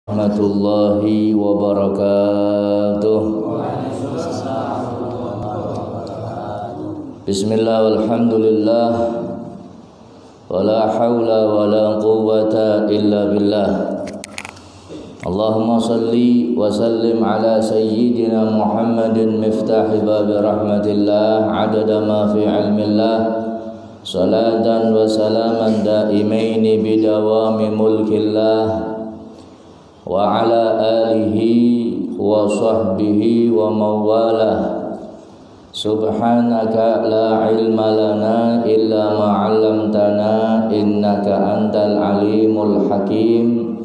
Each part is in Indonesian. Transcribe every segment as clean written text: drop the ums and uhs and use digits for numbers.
Warahmatullahi wabarakatuh. Bismillah walhamdulillah wala hawla wala quwwata illa billah. Allahumma salli wa sallim ala sayyidina Muhammadin miftahi babi rahmatillah adada ma fi ilmillah salatan wa salaman daimaini bidawami mulkillah wa ala alihi wa sahbihi wa mawalah. Subhanaka la ilma lana illa ma 'allamtana innaka antal alimul hakim.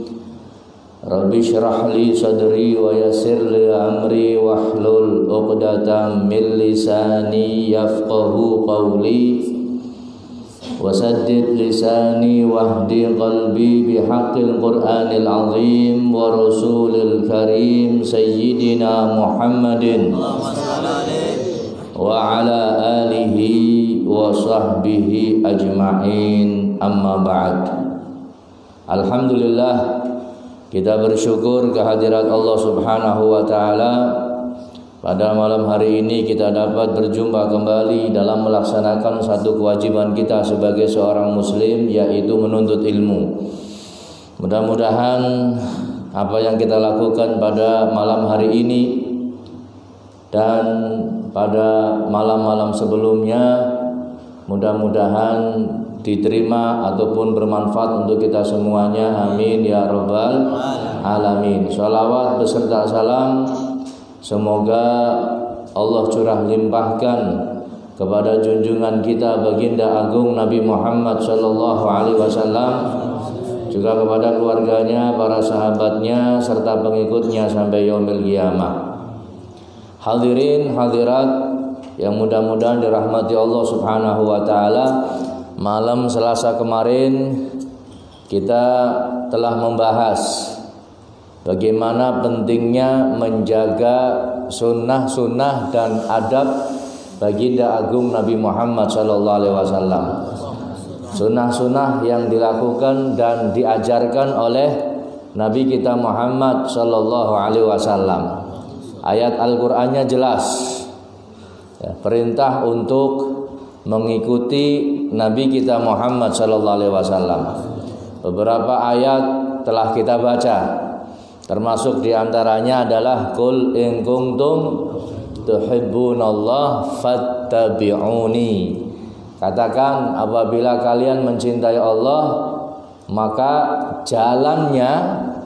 Rabbi shrah li sadri wa yassir li amri wahlul 'uqdatam min lisani yafqahu qawli wasaddid lisani wahdi qalbi bihaqqil qur'anil azim wa rasulil karim sayyidina Muhammadin wa ala alihi wa sahbihi ajma'in, amma ba'd. Alhamdulillah, kita bersyukur kehadirat Allah Subhanahu wa ta'ala. Pada malam hari ini kita dapat berjumpa kembali dalam melaksanakan satu kewajiban kita sebagai seorang muslim, yaitu menuntut ilmu. Mudah-mudahan apa yang kita lakukan pada malam hari ini dan pada malam-malam sebelumnya mudah-mudahan diterima ataupun bermanfaat untuk kita semuanya. Amin ya rabbal alamin. Shalawat beserta salam semoga Allah curah limpahkan kepada junjungan kita baginda agung Nabi Muhammad sallallahu alaihi wasallam, juga kepada keluarganya, para sahabatnya serta pengikutnya sampai yaumil qiyamah. Hadirin hadirat yang mudah-mudahan dirahmati Allah Subhanahu wa taala, malam Selasa kemarin kita telah membahas bagaimana pentingnya menjaga sunnah-sunnah dan adab baginda agung Nabi Muhammad sallallahu alaihi wasallam. Sunnah-sunnah yang dilakukan dan diajarkan oleh Nabi kita Muhammad sallallahu alaihi wasallam. Ayat Al-Qur'annya jelas. Ya, perintah untuk mengikuti Nabi kita Muhammad sallallahu alaihi wasallam. Beberapa ayat telah kita baca. Termasuk diantaranya adalah Qul in kuntum tuhibbunallah fattabi'uni. Katakan, apabila kalian mencintai Allah, maka jalannya,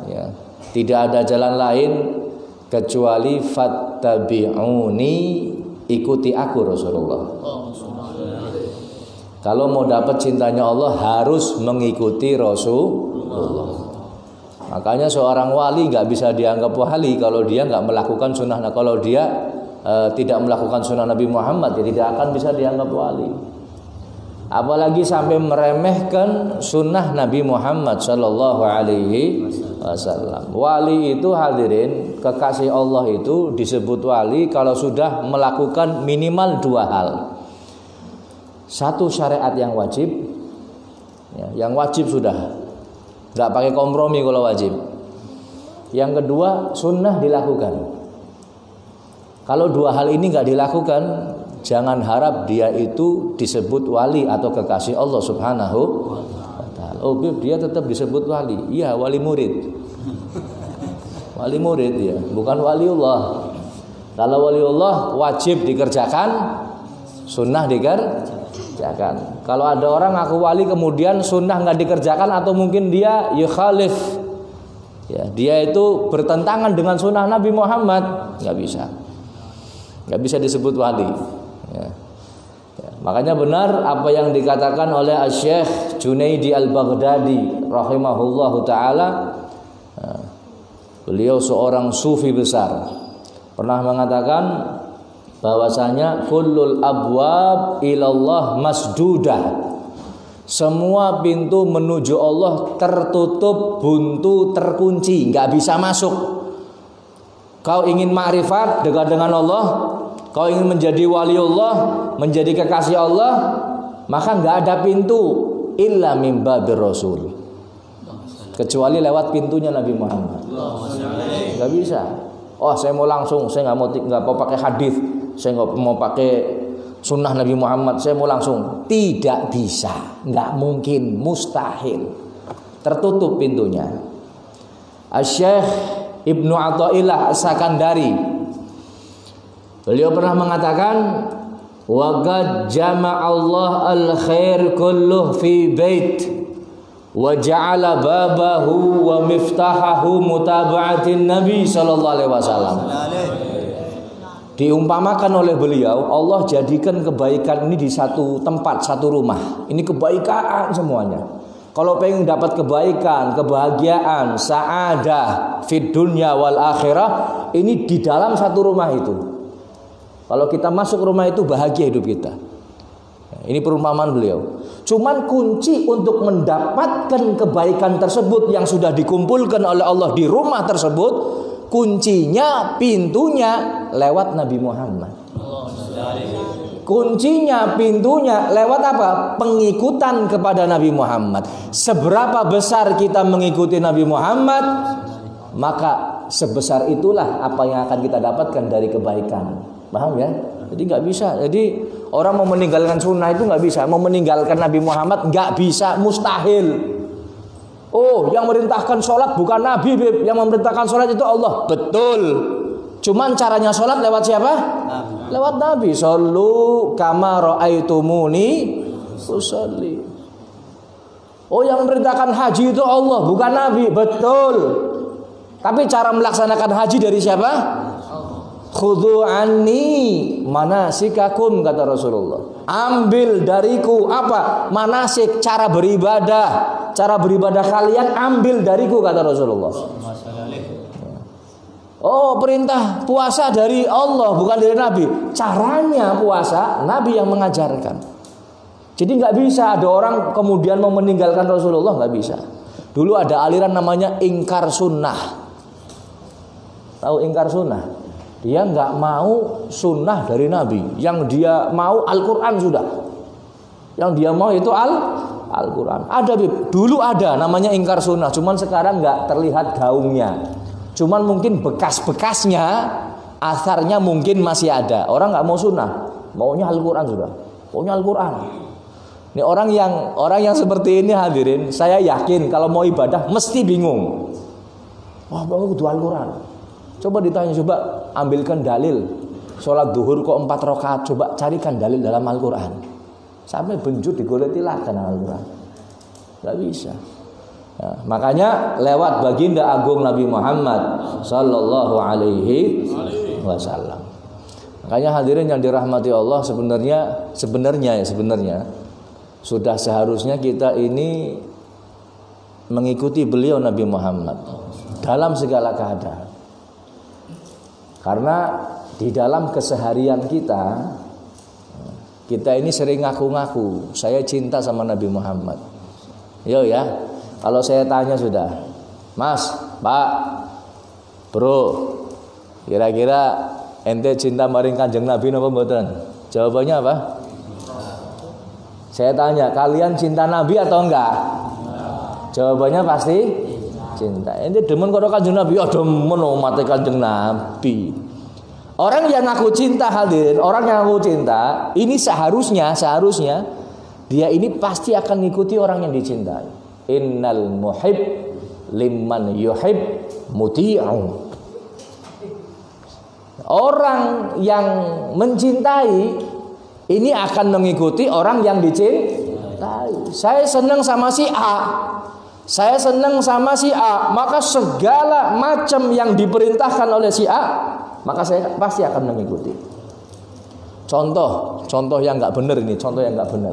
ya, tidak ada jalan lain kecuali fattabi'uni, ikuti aku Rasulullah. Kalau mau dapat cintanya Allah harus mengikuti Rasulullah. Makanya seorang wali nggak bisa dianggap wali kalau dia nggak melakukan sunnah. Nah, kalau dia tidak melakukan sunnah Nabi Muhammad, ya tidak akan bisa dianggap wali. Apalagi sampai meremehkan sunnah Nabi Muhammad Sallallahu Alaihi Wasallam. Wali itu, hadirin kekasih Allah, itu disebut wali kalau sudah melakukan minimal dua hal. Satu, syariat yang wajib, ya, yang wajib sudah. Gak pakai kompromi kalau wajib. Yang kedua, sunnah dilakukan. Kalau dua hal ini gak dilakukan, jangan harap dia itu disebut wali atau kekasih Allah Subhanahu wa ta'ala. Oh, dia tetap disebut wali. Iya, wali murid. Wali murid ya, bukan waliullah. Kalau waliullah wajib dikerjakan, sunnah dikerjakan. Kalau ada orang ngaku wali kemudian sunnah nggak dikerjakan, atau mungkin dia yukhalif, ya, dia itu bertentangan dengan sunnah Nabi Muhammad, nggak bisa disebut wali. Ya. Ya. Makanya benar apa yang dikatakan oleh Syekh Junaidi Al-Baghdadi rahimahullahu taala. Beliau seorang sufi besar, pernah mengatakan bahwasanya kullul abwab ilallah masdudah. Semua pintu menuju Allah tertutup, buntu, terkunci, nggak bisa masuk. Kau ingin ma'rifat, dekat dengan Allah, kau ingin menjadi waliullah, menjadi kekasih Allah, maka nggak ada pintu illa min babir rasul, kecuali lewat pintunya Nabi Muhammad. Nggak bisa. Oh, saya mau langsung, saya nggak mau pakai hadis, saya nggak mau pakai sunnah Nabi Muhammad, saya mau langsung. Tidak bisa, nggak mungkin, mustahil. Tertutup pintunya. Asy-Syaikh Ibnu Athaillah As-Sakandari, beliau pernah mengatakan, wa qad jama'allah al-khair kulluh fi bait wa ja'ala babahu wa miftahahu mutaba'atin Nabi sallallahu alaihi wasallam. Diumpamakan oleh beliau, Allah jadikan kebaikan ini di satu tempat, satu rumah. Ini kebaikan semuanya. Kalau pengen dapat kebaikan, kebahagiaan, sa'adah fid dunya wal akhirah, ini di dalam satu rumah itu. Kalau kita masuk rumah itu bahagia hidup kita. Ini perumpamaan beliau. Cuman kunci untuk mendapatkan kebaikan tersebut yang sudah dikumpulkan oleh Allah di rumah tersebut, kuncinya, pintunya lewat Nabi Muhammad. Kuncinya, pintunya lewat apa? Pengikutan kepada Nabi Muhammad. Seberapa besar kita mengikuti Nabi Muhammad, maka sebesar itulah apa yang akan kita dapatkan dari kebaikan. Paham ya? Jadi nggak bisa. Jadi orang mau meninggalkan sunnah itu nggak bisa. Mau meninggalkan Nabi Muhammad nggak bisa, mustahil. Oh, yang memerintahkan sholat bukan Nabi, Beb. Yang memerintahkan sholat itu Allah. Betul. Cuman caranya sholat lewat siapa? Lewat Nabi. Shollu kama ra'aitumuni usolli. Oh, yang memerintahkan haji itu Allah, bukan Nabi. Betul. Tapi cara melaksanakan haji dari siapa? Khudhu anni manasikakum, kata Rasulullah. Ambil dariku apa? Manasik, cara beribadah. Cara beribadah kalian ambil dariku, kata Rasulullah. Oh, perintah puasa dari Allah, bukan dari Nabi. Caranya puasa Nabi yang mengajarkan. Jadi nggak bisa ada orang kemudian mau meninggalkan Rasulullah, nggak bisa. Dulu ada aliran namanya ingkar sunnah. Tahu ingkar sunnah? Dia nggak mau sunnah dari Nabi. Yang dia mau Al-Quran sudah. Yang dia mau itu Al-Quran. Ada, dulu ada namanya ingkar sunnah. Cuman sekarang nggak terlihat gaungnya. Cuman mungkin bekas-bekasnya, asarnya mungkin masih ada. Orang nggak mau sunnah, maunya Al-Quran sudah. Maunya Al-Quran. Ini orang yang seperti ini hadirin, saya yakin kalau mau ibadah mesti bingung. Wah, bang, kudu Al-Quran. Coba ditanya, coba ambilkan dalil. Sholat duhur kok 4 rakaat, coba carikan dalil dalam Al-Quran. Sampai benjut digoletilah karena Al-Quran. Gak bisa. Ya, makanya lewat baginda agung Nabi Muhammad sallallahu alaihi wasallam. Makanya hadirin yang dirahmati Allah, sebenarnya sudah seharusnya kita ini mengikuti beliau Nabi Muhammad dalam segala keadaan. Karena di dalam keseharian kita ini sering ngaku-ngaku saya cinta sama Nabi Muhammad. Yo ya. Kalau saya tanya sudah, Mas, Pak, Bro, kira-kira ente cinta maring Kanjeng Nabi napa mboten? Jawabannya apa? Saya tanya, kalian cinta Nabi atau enggak? Jawabannya pasti cinta. Ente demen karo Kanjeng Nabi, ya demen umat Kanjeng Nabi. Orang yang ngaku cinta, hadirin, orang yang ngaku cinta, ini seharusnya dia ini pasti akan ngikuti orang yang dicintai. Innal muhib liman yuhib muti'u. Orang yang mencintai ini akan mengikuti orang yang dicintai. Saya senang sama si A, maka segala macam yang diperintahkan oleh si A, maka saya pasti akan mengikuti. Contoh yang nggak benar ini, contoh yang nggak benar.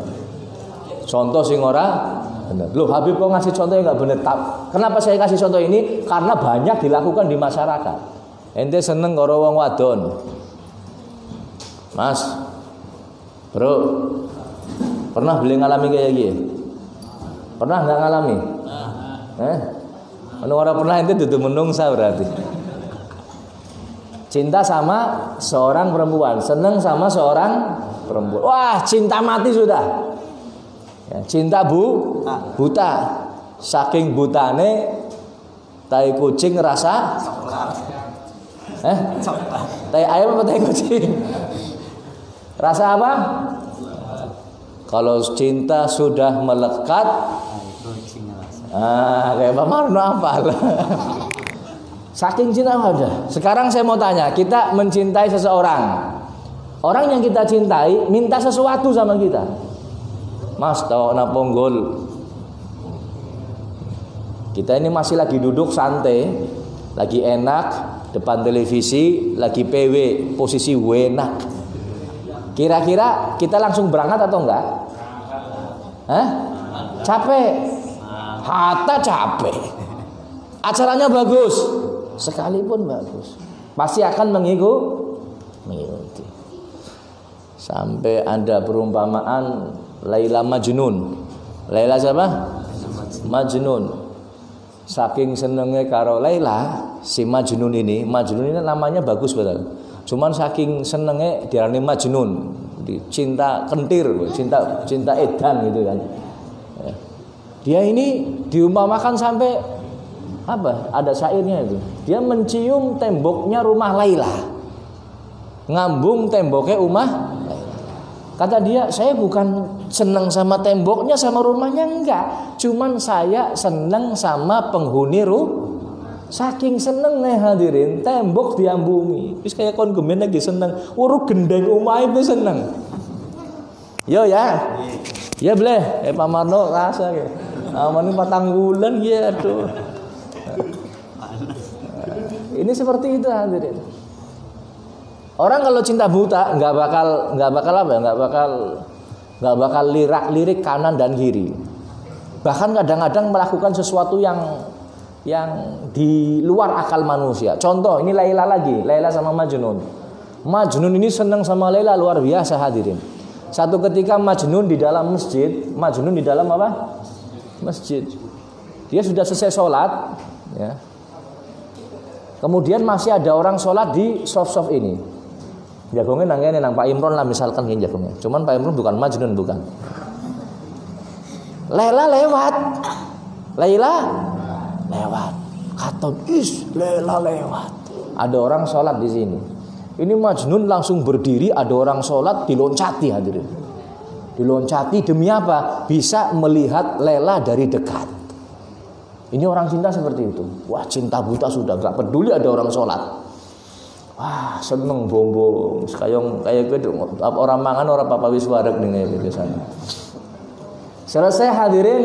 Contoh sing ora benar. Loh, Habib kok ngasih contoh yang nggak benar? Kenapa saya kasih contoh ini? Karena banyak dilakukan di masyarakat. Ente seneng karo wong wadon, Mas, Bro, pernah beli ngalami kayak gini? Pernah nggak ngalami? Kalau orang pernah ente dudu menungsa berarti. Cinta sama seorang perempuan, seneng sama seorang perempuan. Wah, cinta mati sudah. Ya, cinta buta. saking butane tai kucing rasa tai ayam apa tai kucing? Rasa apa? Kalau cinta sudah melekat, kayak Pak Marno apa? Saking cinta ada. Sekarang saya mau tanya, kita mencintai seseorang, orang yang kita cintai minta sesuatu sama kita. Mas, tahu na ponggol. Kita ini masih lagi duduk santai, lagi enak depan televisi, lagi PW, posisi enak. Kira-kira kita langsung berangkat atau enggak? Capek. Hatta capek. Acaranya bagus, sekalipun bagus, pasti akan mengikuti. Sampai ada perumpamaan Laila Majnun. Laila siapa? Majnun. Saking senengnya karo Laila, si Majnun ini namanya bagus betul. Cuman saking senengnya diarani Majnun, cinta kentir, cinta edan gitu kan. Dia ini diumpamakan sampai apa? Ada syairnya itu. Dia mencium temboknya rumah Laila, ngambung temboknya rumah Laila. Kata dia, saya bukan senang sama temboknya, sama rumahnya, enggak. Cuman saya senang sama penghuni saking seneng nih hadirin, tembok diambungi. Wis kayak kon gemen lagi seneng, uruk gendeng omahe wis seneng. Yo ya. Ya boleh, Pak Marno rasa ya. Aman 4 bulan ya aduh. Ini seperti itu hadirin. Orang kalau cinta buta nggak bakal lirik kanan dan kiri. Bahkan kadang-kadang melakukan sesuatu yang di luar akal manusia. Contoh, ini Laila lagi, Laila sama Majnun. Majnun ini senang sama Laila luar biasa hadirin. Satu ketika Majnun di dalam masjid, Majnun di dalam apa? Masjid. Dia sudah selesai sholat, ya. Kemudian masih ada orang sholat di soft ini. Jagongnya nang Pak Imron lah misalkan gini jagongnya. Cuman Pak Imron bukan Majnun, bukan. Laila lewat. Katon Laila lewat. Ada orang sholat di sini. Ini Majnun langsung berdiri, ada orang sholat, diloncati hadirin. Diloncati demi apa? Bisa melihat Laila dari dekat. Ini orang cinta seperti itu. Wah, cinta buta sudah, gak peduli ada orang sholat. Wah, seneng bombong, kayak gitu. Orang mangan orang papa wis wareg ning biasanya. Selesai hadirin,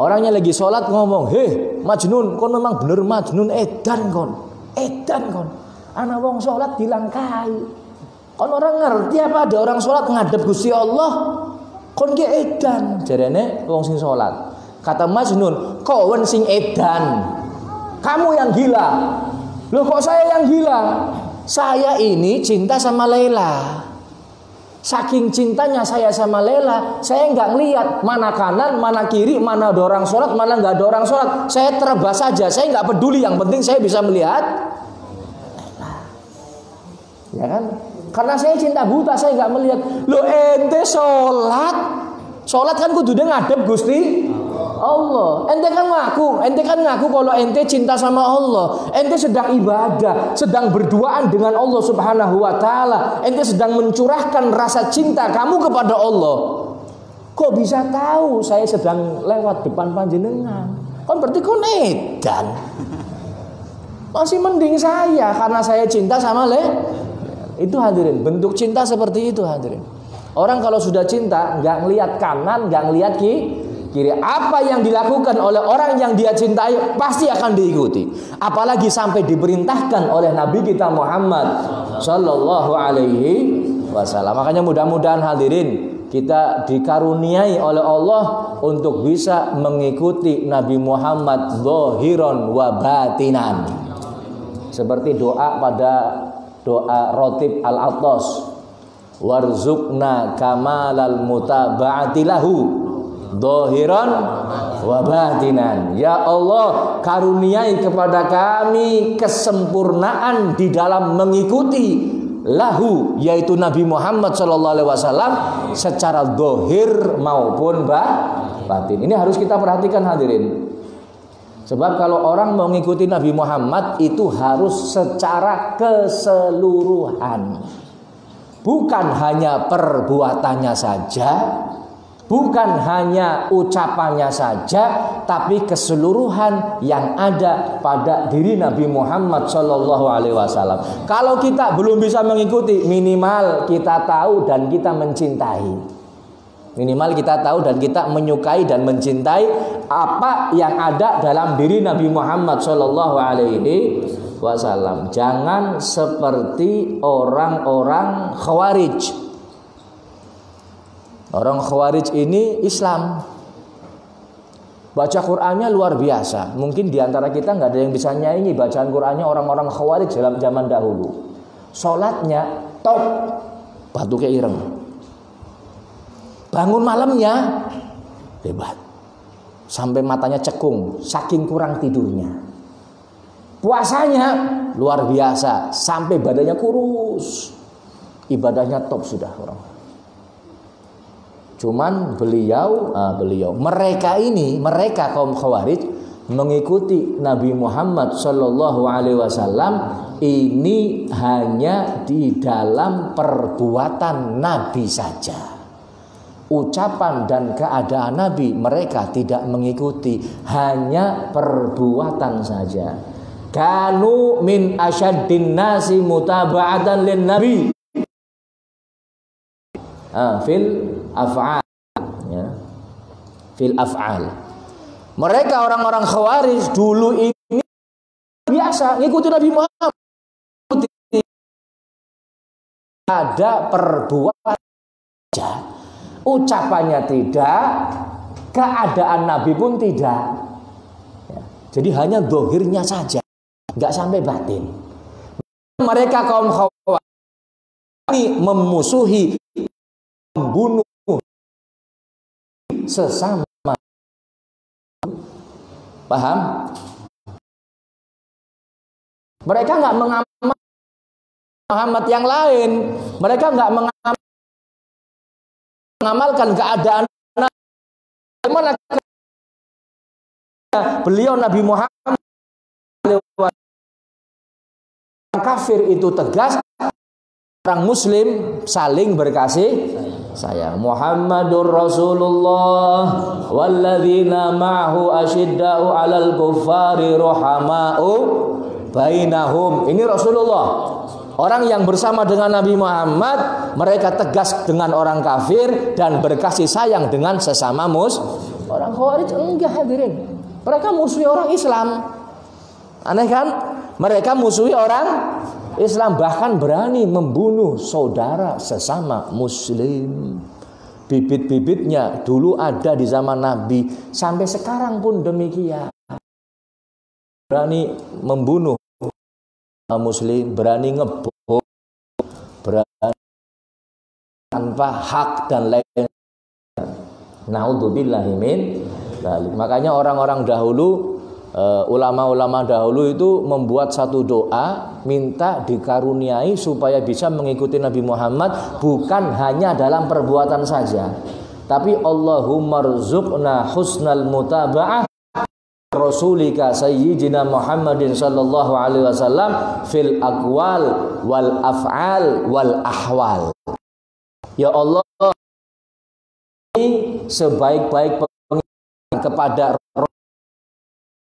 orangnya lagi sholat ngomong, "Heh, Majnun, kon memang bener Majnun edan kon. Ana wong sholat dilangkai. Kon orang ngerti apa ada orang sholat ngadep Gusti Allah? Kon ki edan." Jarene wong sing sholat. Kata Majnun, "Kowen sing edan. Kamu yang gila." Loh, kok saya yang gila? Saya ini cinta sama Laila. Saking cintanya saya sama Laila, saya nggak ngelihat mana kanan, mana kiri, mana ada orang sholat, mana nggak ada orang sholat. Saya terbas saja, saya nggak peduli. Yang penting saya bisa melihat Laila. Ya kan? Karena saya cinta buta, saya nggak melihat. Loh, ente sholat kan kudunya ngadep Gusti Allah. Ente kan ngaku kalau ente cinta sama Allah. Ente sedang ibadah, sedang berduaan dengan Allah Subhanahu wa taala. Ente sedang mencurahkan rasa cinta kamu kepada Allah. Kok bisa tahu saya sedang lewat depan panjenengan? Kan berarti kon edan. Masih mending saya karena saya cinta sama itu hadirin. Bentuk cinta seperti itu hadirin. Orang kalau sudah cinta nggak ngelihat kanan, nggak ngelihat kiri. Apa yang dilakukan oleh orang yang dia cintai pasti akan diikuti. Apalagi sampai diperintahkan oleh Nabi kita Muhammad Sallallahu Alaihi Wasallam. Makanya mudah-mudahan hadirin kita dikaruniai oleh Allah untuk bisa mengikuti Nabi Muhammad zahiran wa batinan. Seperti doa pada doa Rotib Al-Attas, warzuqna kamalal mutaba'ati lahu zahiran wa batinan. Ya Allah, karuniai kepada kami kesempurnaan di dalam mengikuti lahu, yaitu Nabi Muhammad SAW secara zahir maupun batin. Ini harus kita perhatikan hadirin. Sebab kalau orang mau mengikuti Nabi Muhammad itu harus secara keseluruhan. Bukan hanya perbuatannya saja, bukan hanya ucapannya saja, tapi keseluruhan yang ada pada diri Nabi Muhammad SAW. Kalau kita belum bisa mengikuti, minimal kita tahu dan kita mencintai. Minimal kita tahu dan kita menyukai dan mencintai apa yang ada dalam diri Nabi Muhammad SAW. Jangan seperti orang-orang Khawarij. Orang Khawarij ini Islam, baca Qur'annya luar biasa. Mungkin diantara kita nggak ada yang bisa nyanyi bacaan Qur'annya orang-orang Khawarij dalam zaman dahulu. Sholatnya top, batuknya ireng. Bangun malamnya hebat, sampai matanya cekung, saking kurang tidurnya. Puasanya luar biasa, sampai badannya kurus. Ibadahnya top sudah orang. Cuman mereka kaum Khawarij mengikuti Nabi Muhammad SAW ini hanya di dalam perbuatan Nabi saja. Ucapan dan keadaan Nabi mereka tidak mengikuti, hanya perbuatan saja. Kanu min asyaddin nasi mutaba'atan lin nabi fil af'al, ya. Fil af'al. Mereka orang-orang Khawarij dulu ini biasa ngikuti Nabi Muhammad. Ada perbuatan saja. Ucapannya tidak, keadaan Nabi pun tidak, ya. Jadi hanya dohirnya saja, nggak sampai batin. Mereka kaum Khawarij ini memusuhi, membunuh sesama. Paham? Mereka nggak mengamalkan Muhammad yang lain. Mereka nggak mengamalkan keadaan bagaimana beliau Nabi Muhammad kafir itu tegas, orang muslim saling berkasih sayang. Muhammadur Rasulullah walladzina ma'ahu asyidda'u 'alal kuffari rahama'u bainahum. Ini Rasulullah. Orang yang bersama dengan Nabi Muhammad, mereka tegas dengan orang kafir dan berkasih sayang dengan sesama orang Khawarij enggak hadirin. Mereka musuhi orang Islam. Aneh kan? Mereka musuhi orang Islam, bahkan berani membunuh saudara sesama muslim. Bibit-bibitnya dulu ada di zaman Nabi, sampai sekarang pun demikian. Berani membunuh muslim, berani ngebom, berani tanpa hak dan lain. Naudzubillahi min dzalik. Makanya orang-orang dahulu, ulama-ulama dahulu itu membuat satu doa, minta dikaruniai supaya bisa mengikuti Nabi Muhammad, bukan hanya dalam perbuatan saja, tapi Allahumma rzuqna husnal mutaba'ah Rasulika Sayyidina Muhammadin sallallahu alaihi wasallam fil aqwal wal af'al wal ahwal. Ya Allah, ini sebaik-baik pengikut kepada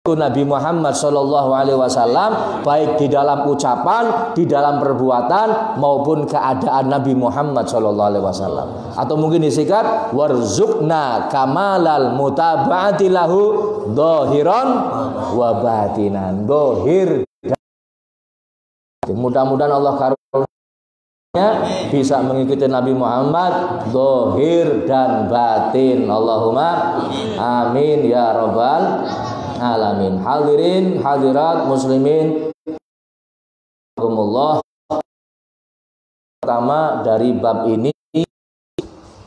Nabi Muhammad sallallahu alaihi wasallam, baik di dalam ucapan, di dalam perbuatan maupun keadaan Nabi Muhammad sallallahu alaihi wasallam. Atau mungkin disingkat warzuqna kamalal mutaba'ati lahu dhahiran wa batinan. Dhahir. Mudah-mudahan Allah karunia bisa mengikuti Nabi Muhammad dhahir dan batin. Allahumma amin ya rabbal alamin. Hadirin hadirat muslimin, Allah, pertama dari bab ini,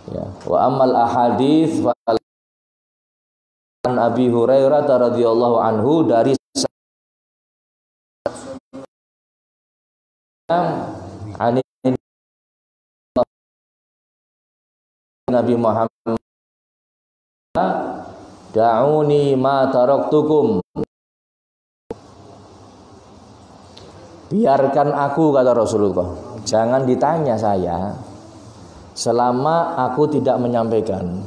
ya, wa amal ahadits an Abi Hurairah radhiyallahu anhu, dari an Nabi Muhammad, da'uni ma taraktukum. Biarkan aku, kata Rasulullah, jangan ditanya saya selama aku tidak menyampaikan.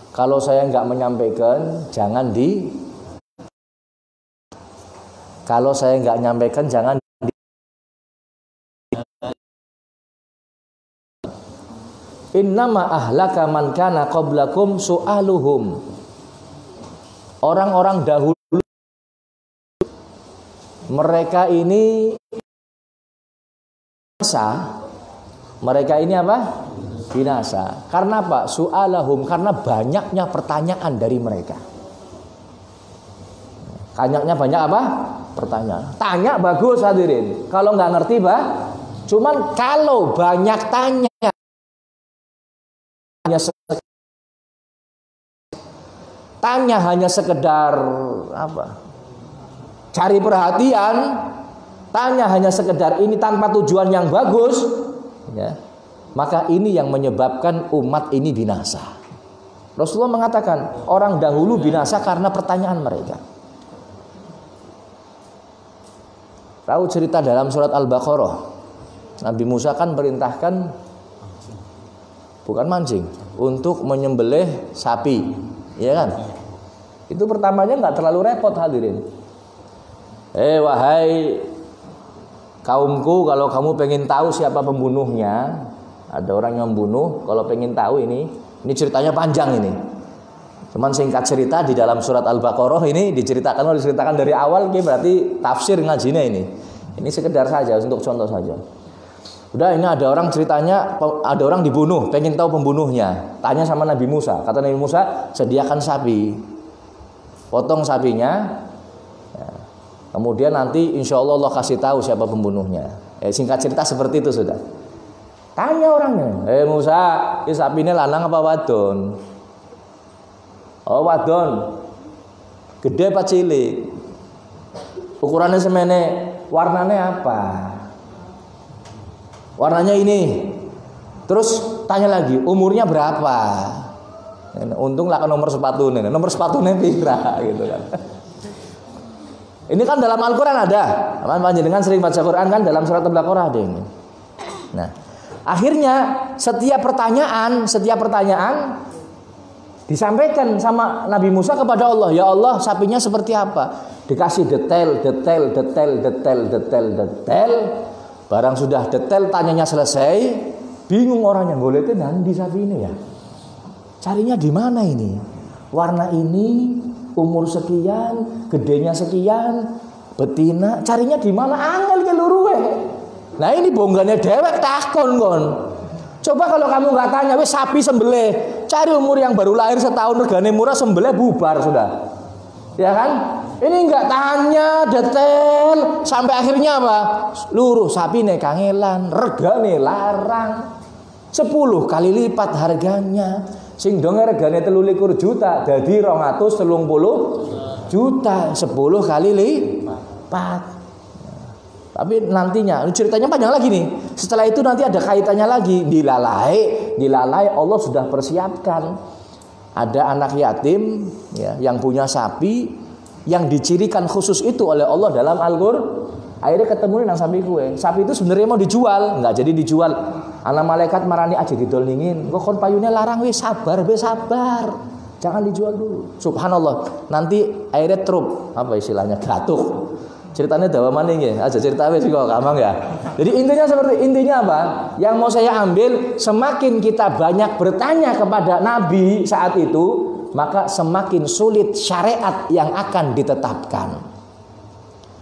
Kalau saya nggak menyampaikan, jangan kalau saya nggak menyampaikan, jangan Innama ahlaka man kana qablakum su'aluhum. Orang-orang dahulu mereka ini apa? Binasa. Karena apa? Su'alahum, karena banyaknya pertanyaan dari mereka. Banyaknya banyak apa? Pertanyaan. Tanya bagus hadirin. Kalau nggak ngerti cuman kalau banyak tanya hanya sekedar apa? Cari perhatian, tanya hanya sekedar ini tanpa tujuan yang bagus, ya, maka ini yang menyebabkan umat ini binasa. Rasulullah mengatakan orang dahulu binasa karena pertanyaan mereka. Tahu cerita dalam surat Al-Baqarah, Nabi Musa kan perintahkan bukan mancing, untuk menyembelih sapi, ya kan? Itu pertamanya nggak terlalu repot hadirin. Wahai kaumku, kalau kamu pengen tahu siapa pembunuhnya, ada orang yang membunuh, kalau pengen tahu ini ceritanya panjang ini. Cuman singkat cerita di dalam surat Al-Baqarah ini diceritakan dari awal, berarti tafsir ngajinya ini. Ini sekedar saja untuk contoh saja. Udah, ini ada orang ceritanya, ada orang dibunuh, pengen tahu pembunuhnya. Tanya sama Nabi Musa. Kata Nabi Musa, sediakan sapi, potong sapinya. Kemudian nanti insya Allah kasih tahu siapa pembunuhnya. Singkat cerita seperti itu sudah. Tanya orangnya, Musa, ini sapi ini lanang apa wadon? Oh wadon. Gede apa cilik? Ukurannya semene, warnanya apa? Warnanya ini. Terus tanya lagi, umurnya berapa? Untung lah kan nomor sepatunya pira gitu kan. Ini kan dalam Al-Quran ada. Panjenengan sering baca Quran kan, dalam surat Al-Baqarah ada ini. Nah, akhirnya setiap pertanyaan disampaikan sama Nabi Musa kepada Allah. Ya Allah, sapinya seperti apa? Dikasih detail. Barang sudah detail, tanyanya selesai, bingung orangnya, goleknya nanti sapi ini ya. Carinya di mana ini? Warna ini, umur sekian, gedenya sekian, betina, carinya di mana? Angel ke luruwe. Nah ini bonggane dewek takon kon. Coba kalau kamu nggak tanya, wes sapi sembelih, cari umur yang baru lahir setahun, regane murah, sembelih bubar sudah. Ya kan? Ini nggak tanya detail sampai akhirnya apa? Luruh sapi nih kangelan, regane larang, 10 kali lipat harganya. Sing donge regane 23 juta, dadi 230 juta, 10 kali lipat. Tapi nantinya ceritanya panjang lagi nih. Setelah itu nanti ada kaitannya lagi. Dilalai Allah sudah persiapkan. Ada anak yatim ya, yang punya sapi yang dicirikan khusus itu oleh Allah dalam Al-Qur'an. Akhirnya ketemu nang sapi kue. Sapi itu sebenarnya mau dijual, nggak jadi dijual. Anak malaikat marani aja didolingin. Kok kon payune larang wis sabar. Jangan dijual dulu. Subhanallah. Nanti akhirnya trup, apa istilahnya? Gatuk. Ceritanya dawa maning ya. Aja cerita wis kok gampang ya. Jadi intinya apa? Yang mau saya ambil, semakin kita banyak bertanya kepada Nabi saat itu, maka semakin sulit syariat yang akan ditetapkan.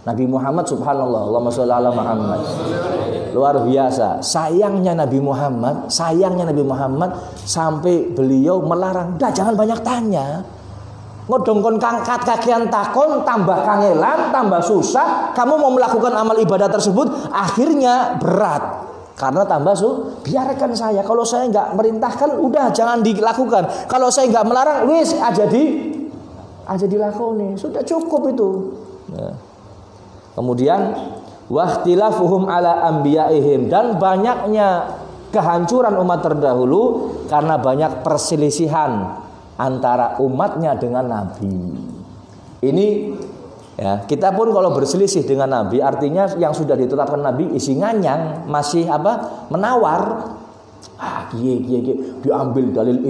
Nabi Muhammad subhanallah, Allahumma sholli ala Muhammad. Luar biasa. Sayangnya Nabi Muhammad sampai beliau melarang, "Dah jangan banyak tanya. Ngodongkon kangkat kakian takon, tambah kangelan, tambah susah. Kamu mau melakukan amal ibadah tersebut, akhirnya berat. Karena tambah biarkan saya. Kalau saya nggak merintahkan, udah jangan dilakukan. Kalau saya nggak melarang, wis aja dilakoni. Sudah cukup itu." Ya. Kemudian wahtilafuhum ala anbiyaihim, dan banyaknya kehancuran umat terdahulu karena banyak perselisihan antara umatnya dengan Nabi. Ini ya, kita pun kalau berselisih dengan Nabi artinya yang sudah ditetapkan Nabi isi nganyang, masih menawar. Diambil dalil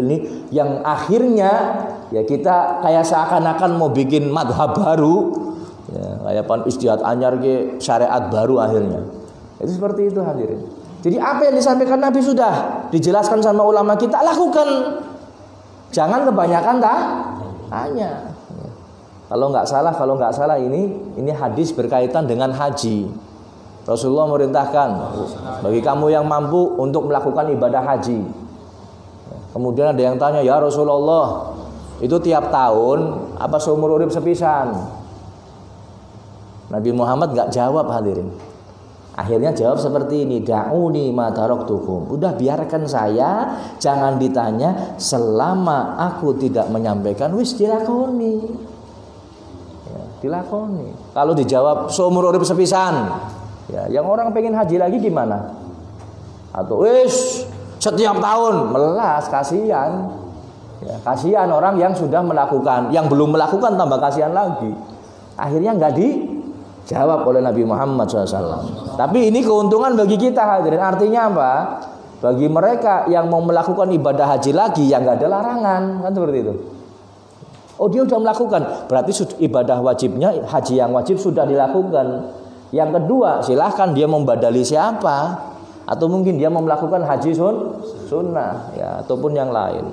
ini yang akhirnya ya kita kayak seakan-akan mau bikin madhab baru ya, kayak pan istihad anyar syariat baru akhirnya. Itu seperti itu hadirin. Jadi apa yang disampaikan Nabi sudah dijelaskan sama ulama kita, lakukan. Jangan kebanyakan tanya. Kalau nggak salah ini hadis berkaitan dengan haji. Rasulullah merintahkan bagi kamu yang mampu untuk melakukan ibadah haji. Kemudian ada yang tanya, ya Rasulullah, itu tiap tahun apa seumur urip sepisan? Nabi Muhammad nggak jawab hadirin. Akhirnya jawab seperti ini, da'uni ma taraktukum. Udah biarkan saya, jangan ditanya selama aku tidak menyampaikan, wis dilakoni. Ya, dilakoni. Kalau dijawab seumur urip sepisan, ya, yang orang pengen haji lagi gimana? Atau wis setiap tahun, melas, kasihan. Ya, kasihan orang yang sudah melakukan, yang belum melakukan tambah kasihan lagi. Akhirnya nggak dijawab oleh Nabi Muhammad SAW. Tapi ini keuntungan bagi kita hadirin. Artinya apa? Bagi mereka yang mau melakukan ibadah haji lagi yang nggak ada larangan, kan seperti itu. Oh dia sudah melakukan, berarti ibadah wajibnya, haji yang wajib sudah dilakukan. Yang kedua, silahkan dia membadali siapa, atau mungkin dia mau melakukan haji sunnah, ya, ataupun yang lain.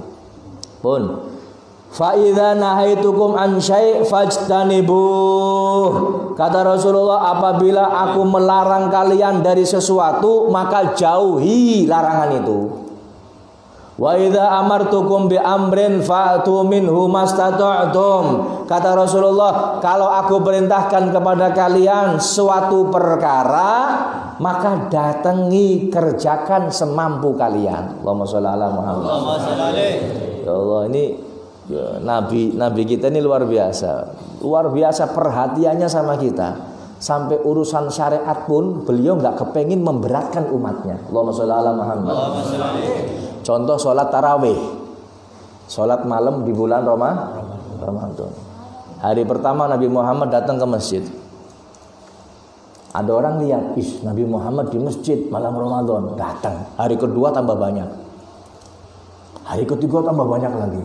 Pun, fa idza nahaitukum an syai' fajtanibuh. Kata Rasulullah, apabila aku melarang kalian dari sesuatu, maka jauhi larangan itu. Wa idza amartukum bi amrin fa'tu minhu mastata'tum. Kata Rasulullah, kalau aku perintahkan kepada kalian suatu perkara, maka datangi, kerjakan semampu kalian. Allahumma sholli ala Muhammad. Allahumma sholli alaihi. Ya Allah, ini ya, nabi kita ini luar biasa. Luar biasa perhatiannya sama kita. Sampai urusan syariat pun beliau nggak kepengin memberatkan umatnya. Allahumma sholli ala Muhammad. Allahumma sholli alaihi. Contoh sholat tarawih, sholat malam di bulan Ramadan. Hari pertama Nabi Muhammad datang ke masjid. Ada orang lihat, Nabi Muhammad di masjid malam Ramadan. Datang. Hari kedua tambah banyak. Hari ketiga tambah banyak lagi.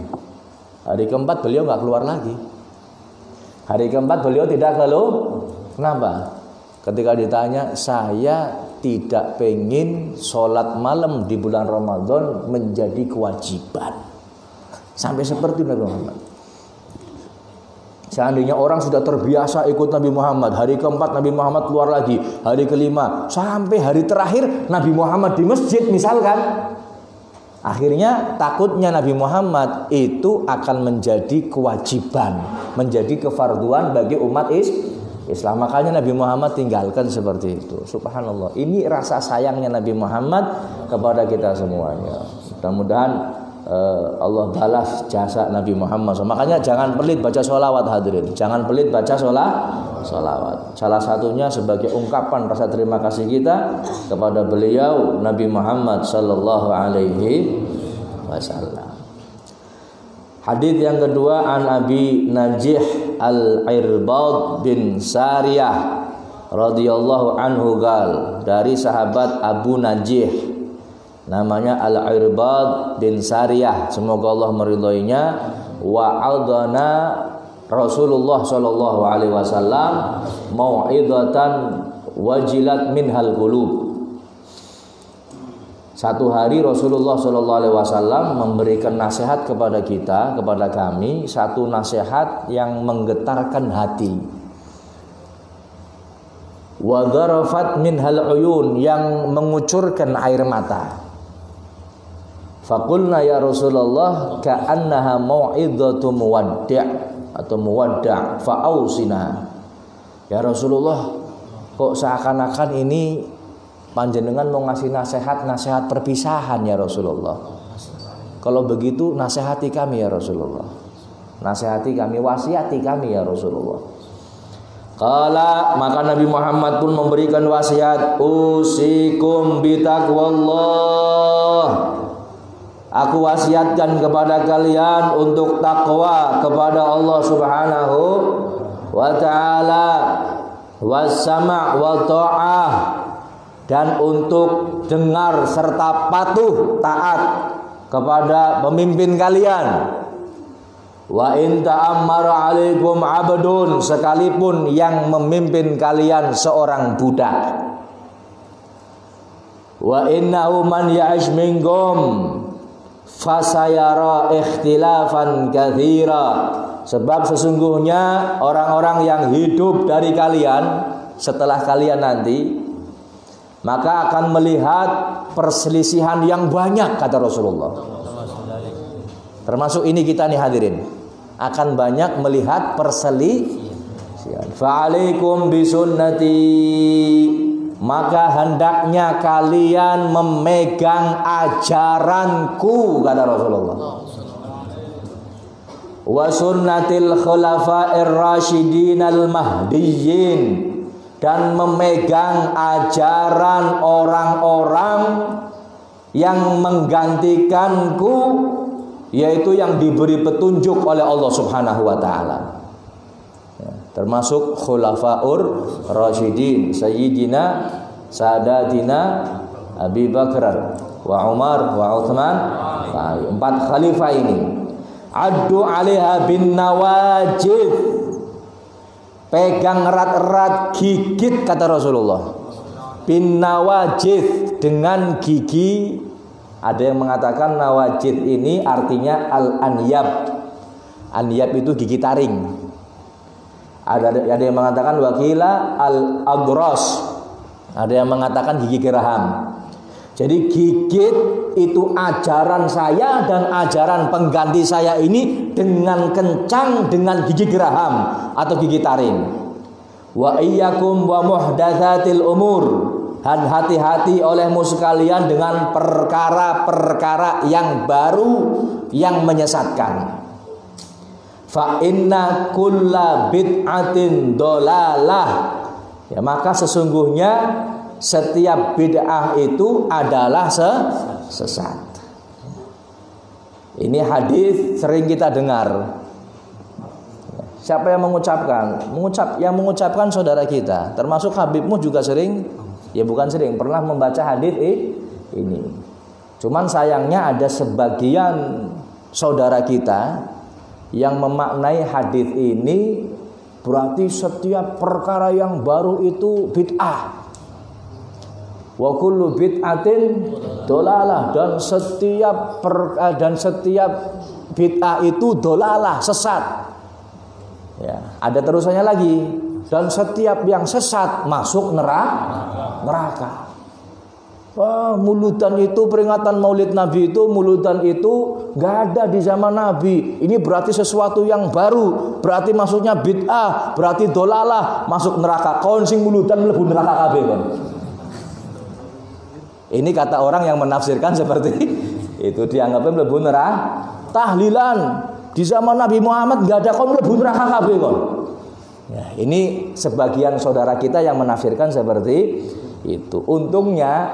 Hari keempat beliau nggak keluar lagi. Hari keempat beliau tidak keluar. Kenapa? Ketika ditanya, saya tidak pengen sholat malam di bulan Ramadan menjadi kewajiban. Sampai seperti Nabi Muhammad. Seandainya orang sudah terbiasa ikut Nabi Muhammad, hari keempat Nabi Muhammad keluar lagi, hari kelima, sampai hari terakhir Nabi Muhammad di masjid misalkan. Akhirnya takutnya Nabi Muhammad itu akan menjadi kewajiban, menjadi kefarduan bagi umat Islam. Makanya Nabi Muhammad tinggalkan seperti itu. Subhanallah. Ini rasa sayangnya Nabi Muhammad kepada kita semuanya. Mudah-mudahan Allah balas jasa Nabi Muhammad. Makanya jangan pelit baca sholawat hadirin. Jangan pelit baca sholawat. Salah satunya sebagai ungkapan rasa terima kasih kita kepada beliau Nabi Muhammad sallallahu alaihi wasallam. Hadis yang kedua, an Abi Najih Al-Irbad bin Sariyah radhiyallahu anhu gal, dari sahabat Abu Najih namanya Al-Irbad bin Sariyah, semoga Allah meridhoinya. Wa adana Rasulullah sallallahu alaihi wasallam mau'idatan wajilat minhal qulub. Satu hari Rasulullah sallallahu alaihi wasallam memberikan nasihat kepada kita, kepada kami, satu nasihat yang menggetarkan hati. Wa dharafat minhal uyun, yang mengucurkan air mata. Faqulna ya Rasulullah ka'annaha mau'idatu muwaddi' atau muwadda' fa'ausina. Ya Rasulullah, kok seakan-akan ini panjenengan mau ngasih nasihat perpisahan ya Rasulullah. Kalau begitu nasihati kami ya Rasulullah. Nasihati kami, wasiati kami ya Rasulullah. Qala, maka Nabi Muhammad pun memberikan wasiat, usikum bitaqwallah. Aku wasiatkan kepada kalian untuk takwa kepada Allah Subhanahu wa ta'ala, wassama' wa ta'ah, dan untuk dengar serta patuh taat kepada pemimpin kalian. Wa in ta'ammara 'alaikum 'abdun, sekalipun yang memimpin kalian seorang budak. Wa innahu man ya'ish minkum fasayara ikhtilafan katsira, sebab sesungguhnya orang-orang yang hidup dari kalian setelah kalian nanti maka akan melihat perselisihan yang banyak, kata Rasulullah. Termasuk ini kita nih hadirin, akan banyak melihat perselisihan. Fa'alaikum bisunnati, maka hendaknya kalian memegang ajaranku, kata Rasulullah. Wa sunnatil khulafa'ir rasyidin al mahdiyyin, dan memegang ajaran orang-orang yang menggantikanku, yaitu yang diberi petunjuk oleh Allah Subhanahu wa ta'ala. Termasuk khulafaur rasyidin, sayyidina sadatina Abi Bakar wa Umar wa Uthman, 4 khalifah ini. Addu 'alaiha bin nawajid, pegang erat-erat, gigit, kata Rasulullah. Bin nawajid, dengan gigi. Ada yang mengatakan nawajid ini artinya al-anyab. Anyab itu gigi taring. Ada yang mengatakan wakila al-agros. Ada yang mengatakan gigi geraham. Jadi gigit itu ajaran saya dan ajaran pengganti saya ini dengan kencang, dengan gigi geraham atau gigi taring. Wa iyyakum wa muhdatsatil umur, dan hati-hati olehmu sekalian dengan perkara-perkara yang baru yang menyesatkan. Fa inna kulla bid'atin dolalah, ya, maka sesungguhnya setiap bid'ah itu adalah sesat. Ini hadis sering kita dengar. Siapa yang mengucapkan? Yang mengucapkan saudara kita, termasuk Habibmu juga sering, ya bukan sering, pernah membaca hadis ini. Cuman sayangnya ada sebagian saudara kita yang memaknai hadis ini berarti setiap perkara yang baru itu bid'ah. Wa kullu bid'atin dolalah, dan setiap bid'ah itu dolalah, sesat. Ya, ada terusannya lagi, dan setiap yang sesat masuk neraka. Wah, muludan itu, peringatan Maulid Nabi itu, muludan itu nggak ada di zaman Nabi. Ini berarti sesuatu yang baru, berarti maksudnya bid'ah, berarti dolalah, masuk neraka. Kawan sing muludan mlebu neraka kabeh kon. Ini kata orang yang menafsirkan seperti itu, dianggapnya mlebu neraka. Tahlilan di zaman Nabi Muhammad nggak ada kon mlebu neraka kabeh kon. Ya, ini sebagian saudara kita yang menafsirkan seperti itu. Untungnya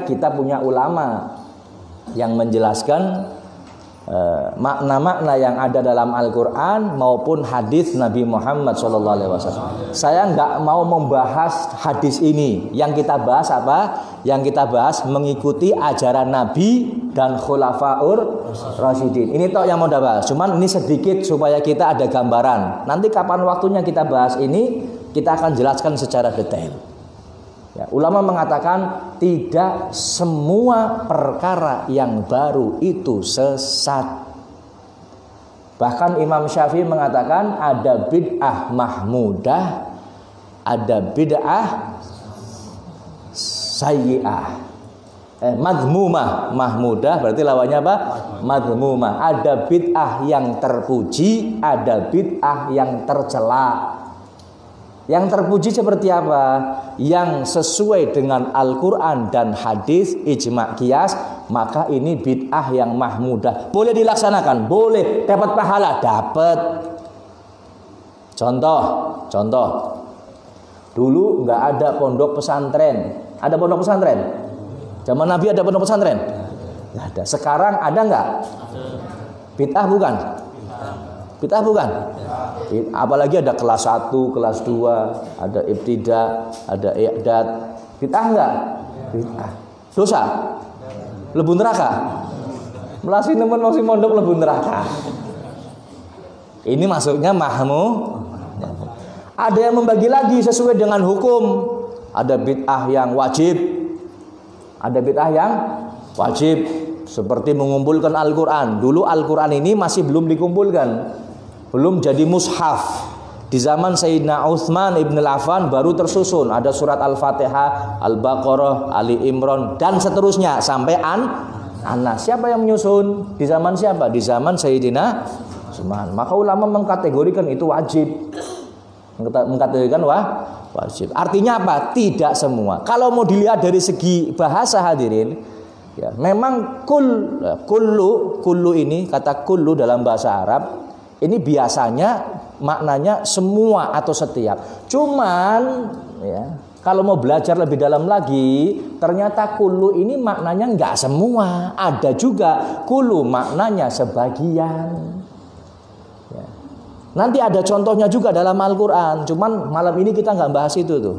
kita punya ulama yang menjelaskan makna-makna yang ada dalam Al-Quran maupun hadis Nabi Muhammad SAW. Saya nggak mau membahas hadis ini. Yang kita bahas apa? Yang kita bahas mengikuti ajaran Nabi dan Khulafaur Rasyidin. Ini toh yang mau bahas. Cuman ini sedikit supaya kita ada gambaran. Nanti kapan waktunya kita bahas ini, kita akan jelaskan secara detail. Ya, ulama mengatakan tidak semua perkara yang baru itu sesat. Bahkan Imam Syafi'i mengatakan ada bid'ah mahmudah, ada bid'ah sayyi'ah. Madhmumah, mahmudah berarti lawannya apa? Madhmumah. Ada bid'ah yang terpuji, ada bid'ah yang tercela. Yang terpuji seperti apa? Yang sesuai dengan Al-Quran dan hadis, ijma' qiyas, maka ini bid'ah yang mahmudah. Boleh dilaksanakan, boleh. Dapat pahala, dapat. Contoh. Dulu nggak ada pondok pesantren. Ada pondok pesantren? Zaman Nabi ada pondok pesantren? Nggak ada. Sekarang ada nggak? Bid'ah bukan? Bid'ah bukan? Apalagi ada kelas 1, kelas 2, ada ibtida, ada i'dad. Bid'ah nggak? Bid'ah. Dosa? Lebu neraka? Melasi nemen masih mondok lebu neraka. Ini masuknya mahmu. Ada yang membagi lagi sesuai dengan hukum. Ada bid'ah yang wajib. Ada bid'ah yang wajib. Seperti mengumpulkan Al-Quran. Dulu Al-Quran ini masih belum dikumpulkan. Belum jadi mushaf. Di zaman Sayyidina Utsman ibn Affan baru tersusun. Ada surat Al-Fatihah, Al-Baqarah, Ali Imran, dan seterusnya. Sampai Anas. Siapa yang menyusun? Di zaman siapa? Di zaman Sayyidina Utsman. Maka ulama mengkategorikan itu wajib. Mengkategorikan wajib. Artinya apa? Tidak semua. Kalau mau dilihat dari segi bahasa hadirin, ya, memang kullu ini, kata kullu dalam bahasa Arab ini biasanya maknanya semua atau setiap. Cuman ya, kalau mau belajar lebih dalam lagi, ternyata kullu ini maknanya enggak semua. Ada juga kullu maknanya sebagian. Ya. Nanti ada contohnya juga dalam Al-Quran. Cuman malam ini kita nggak bahas itu tuh.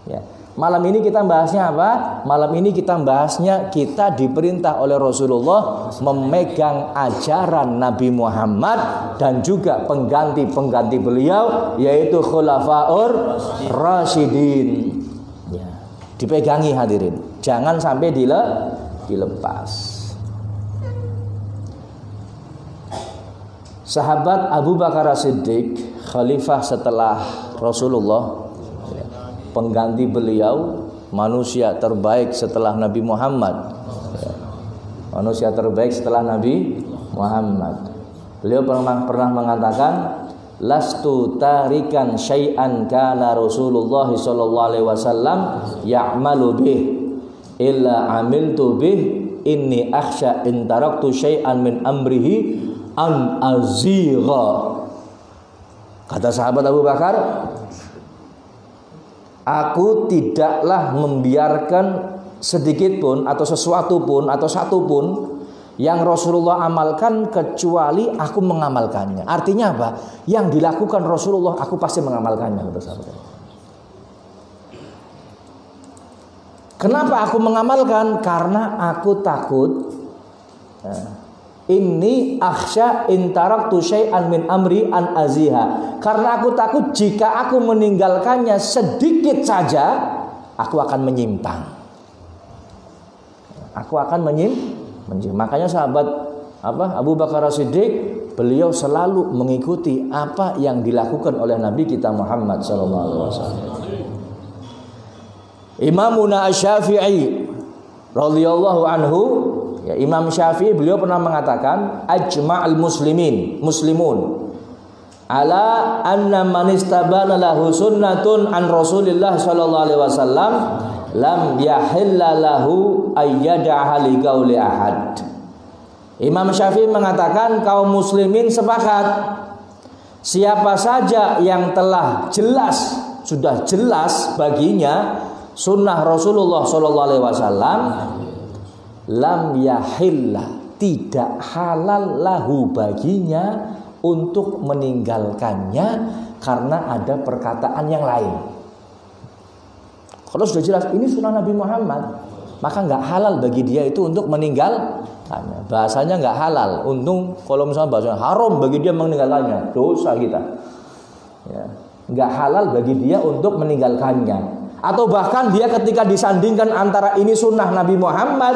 Ya. Malam ini kita bahasnya apa? Malam ini kita bahasnya kita diperintah oleh Rasulullah memegang ajaran Nabi Muhammad dan juga pengganti-pengganti beliau, yaitu Khulafaur Rasyidin. Ya. Dipegangi hadirin. Jangan sampai dilepas. Sahabat Abu Bakar As-Siddiq, khalifah setelah Rasulullah, pengganti beliau, manusia terbaik setelah Nabi Muhammad, manusia terbaik setelah Nabi Muhammad. Beliau pernah mengatakan, lastu tarikan syai'an kana Rasulullah sallallahu alaihi wasallam ya'malu bih illa amiltu bih inni akhsha in taraktu syai'an min amrihi an azigha. Kata sahabat Abu Bakar, aku tidaklah membiarkan sedikit pun atau sesuatu pun atau satu pun yang Rasulullah amalkan kecuali aku mengamalkannya. Artinya apa? Yang dilakukan Rasulullah aku pasti mengamalkannya, kata sahabat. Kenapa aku mengamalkan? Karena aku takut. Inni akhsha in taraktu syai'an min amri an aziha. Karena aku takut jika aku meninggalkannya sedikit saja, aku akan menyimpang. Aku akan menyimpang. Makanya sahabat Abu Bakar As-Siddiq, beliau selalu mengikuti apa yang dilakukan oleh Nabi kita Muhammad SAW. Imamuna Asy-Syafi'i radhiyallahu anhu, ya, Imam Syafi'i beliau pernah mengatakan, ajma'al muslimun ala anna man istabana lahu sunnatun an Rasulillah sallallahu alaihi wasallam lam yahilla lahu ayyada'ha li qauli ahad. Imam Syafi'i mengatakan kaum muslimin sepakat, siapa saja yang telah sudah jelas baginya sunnah Rasulullah sallallahu alaihi wasallam, lam yahilla, tidak halal lahu baginya untuk meninggalkannya karena ada perkataan yang lain. Kalau sudah jelas ini sunnah Nabi Muhammad, maka nggak halal bagi dia itu untuk meninggalkannya. Bahasanya nggak halal. Untung kalau misalnya bahasanya haram bagi dia meninggalkannya, dosa kita. Ya, nggak halal bagi dia untuk meninggalkannya. Atau bahkan dia ketika disandingkan antara ini sunnah Nabi Muhammad,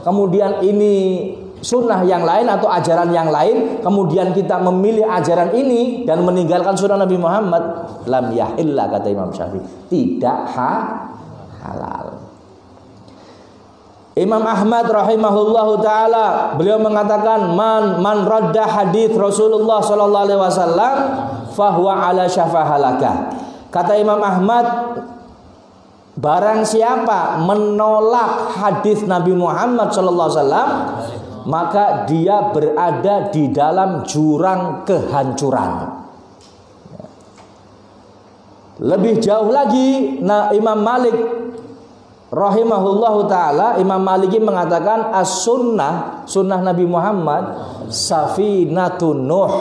kemudian ini sunnah yang lain atau ajaran yang lain, kemudian kita memilih ajaran ini dan meninggalkan sunnah Nabi Muhammad, lam yahilla, kata Imam Syafi'i, tidak halal. Imam Ahmad rahimahullahu taala beliau mengatakan, man radda hadits Rasulullah sallallahu alaihi wasallam fahuwa ala syafa halakah. Kata Imam Ahmad, barang siapa menolak hadis Nabi Muhammad SAW, maka dia berada di dalam jurang kehancuran. Lebih jauh lagi, nah Imam Malik rahimahullahu taala, Imam Maliki mengatakan as-sunnah, sunnah Nabi Muhammad, safinatun Nuh,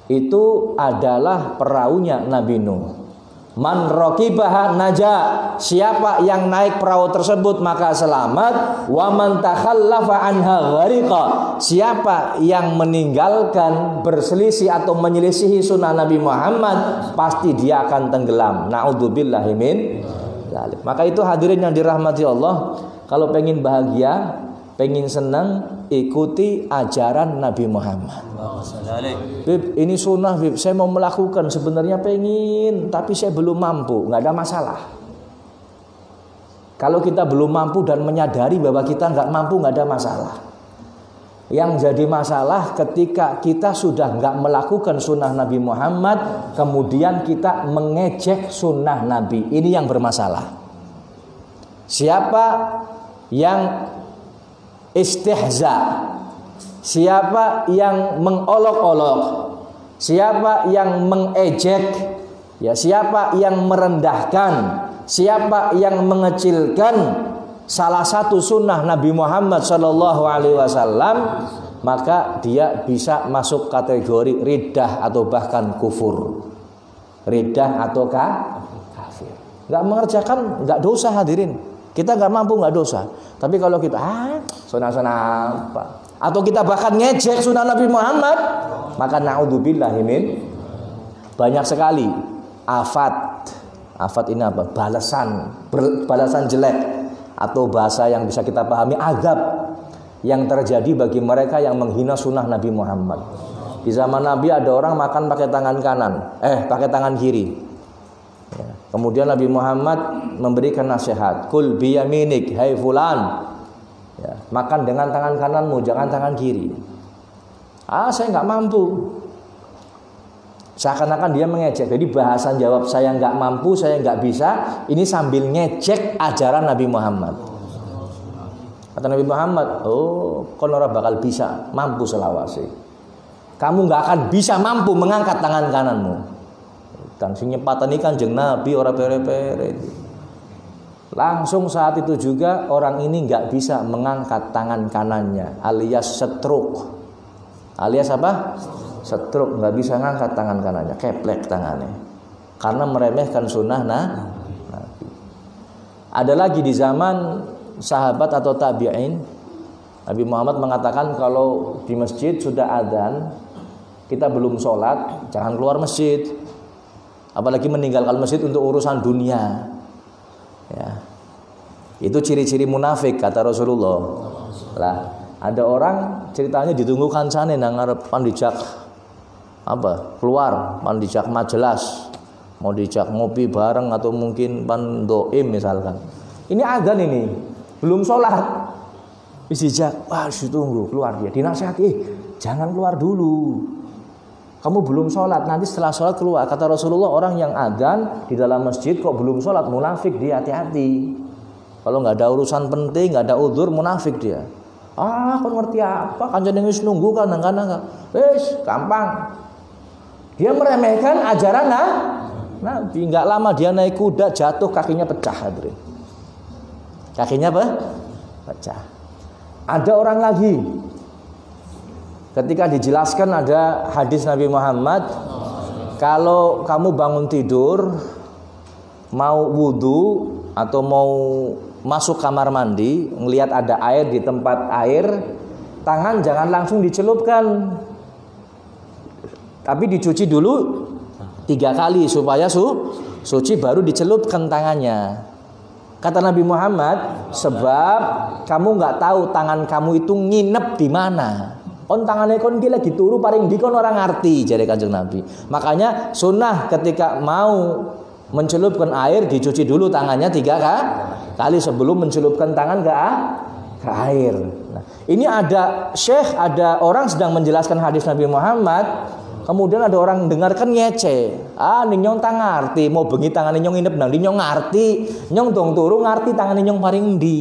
itu adalah perahunya Nabi Nuh. Man raqibaha naja, siapa yang naik perahu tersebut maka selamat. Wa man takhallafa anha ghariqa, siapa yang meninggalkan, berselisih atau menyelisihi sunnah Nabi Muhammad, pasti dia akan tenggelam. Na'udzubillahi min dzalik. Maka itu hadirin yang dirahmati Allah, kalau pengen bahagia, pengen senang, ikuti ajaran Nabi Muhammad. Bib, ini sunnah Bib, saya mau melakukan, sebenarnya pengen, tapi saya belum mampu. Nggak ada masalah. Kalau kita belum mampu dan menyadari bahwa kita nggak mampu, nggak ada masalah. Yang jadi masalah ketika kita sudah nggak melakukan sunnah Nabi Muhammad, kemudian kita mengejek sunnah Nabi. Ini yang bermasalah. Siapa yang istihza, siapa yang mengolok-olok, siapa yang mengejek, ya, siapa yang merendahkan, siapa yang mengecilkan salah satu sunnah Nabi Muhammad SAW, maka dia bisa masuk kategori riddah atau bahkan kufur. Riddah atau kafir. Nggak mengerjakan, nggak dosa hadirin. Kita nggak mampu, nggak dosa. Tapi kalau kita sunnah-sunnah apa, atau kita bahkan ngejek sunnah Nabi Muhammad, maka na'udzubillahi min, banyak sekali afat. Afat ini apa? Balasan jelek, atau bahasa yang bisa kita pahami, azab yang terjadi bagi mereka yang menghina sunnah Nabi Muhammad. Di zaman Nabi ada orang makan pakai tangan kanan, pakai tangan kiri. Kemudian Nabi Muhammad memberikan nasihat, kul biyaminik, hai fulan, ya, makan dengan tangan kananmu, jangan tangan kiri. Saya nggak mampu. Seakan-akan dia mengejek. Jadi bahasan jawab saya nggak mampu, saya nggak bisa, ini sambil ngejek ajaran Nabi Muhammad. Kata Nabi Muhammad, kon ora bakal bisa mampu selawase. Kamu nggak akan bisa mampu mengangkat tangan kananmu. Dan sing nyepatani Kanjeng Nabi ora pere-pere. Langsung saat itu juga orang ini nggak bisa mengangkat tangan kanannya, alias stroke. Alias apa? Stroke, nggak bisa ngangkat tangan kanannya, keplek tangannya. Karena meremehkan sunnah Nabi. Ada lagi di zaman sahabat atau tabi'in, Nabi Muhammad mengatakan kalau di masjid sudah adzan, kita belum sholat, jangan keluar masjid. Apalagi meninggalkan masjid untuk urusan dunia. Ya. Itu ciri-ciri munafik kata Rasulullah. Lah, ada orang ceritanya ditunggu kancane nang ngarep pandijak keluar, pandijak majelas, mau dijak ngopi bareng atau mungkin pandoim misalkan. Ini adzan ini, belum sholat. Wis dijak, tunggu keluar dia. Dinasihati, jangan keluar dulu. Kamu belum sholat, nanti setelah sholat keluar. Kata Rasulullah, orang yang adzan di dalam masjid kok belum sholat, munafik dia, hati-hati. Kalau nggak ada urusan penting, nggak ada udzur, munafik dia. Kau ngerti apa? Kanjeng wis nunggu kan, wis gampang. Dia meremehkan ajaran Nabi. Nggak lama dia naik kuda, jatuh, kakinya pecah, hadirin. Kakinya apa? Pecah. Ada orang lagi. Ketika dijelaskan ada hadis Nabi Muhammad, kalau kamu bangun tidur, mau wudhu atau mau masuk kamar mandi, ngelihat ada air di tempat air, tangan jangan langsung dicelupkan, tapi dicuci dulu 3 kali supaya suci, baru dicelupkan tangannya. Kata Nabi Muhammad, sebab kamu nggak tahu tangan kamu itu nginep di mana. Tangannya kon ki lagi turu paring di kon orang ngerti, jare Kanjeng Nabi. Makanya sunnah ketika mau mencelupkan air dicuci dulu tangannya 3 kali sebelum mencelupkan tangan ke air. Nah, ini ada ada orang sedang menjelaskan hadis Nabi Muhammad, kemudian ada orang dengarkan ngece. Ning nyong tang ngerti, mau bengi tangane nyong nginep nang nyong ngerti, nyong dong turu ngerti tangane nyong paring ndi.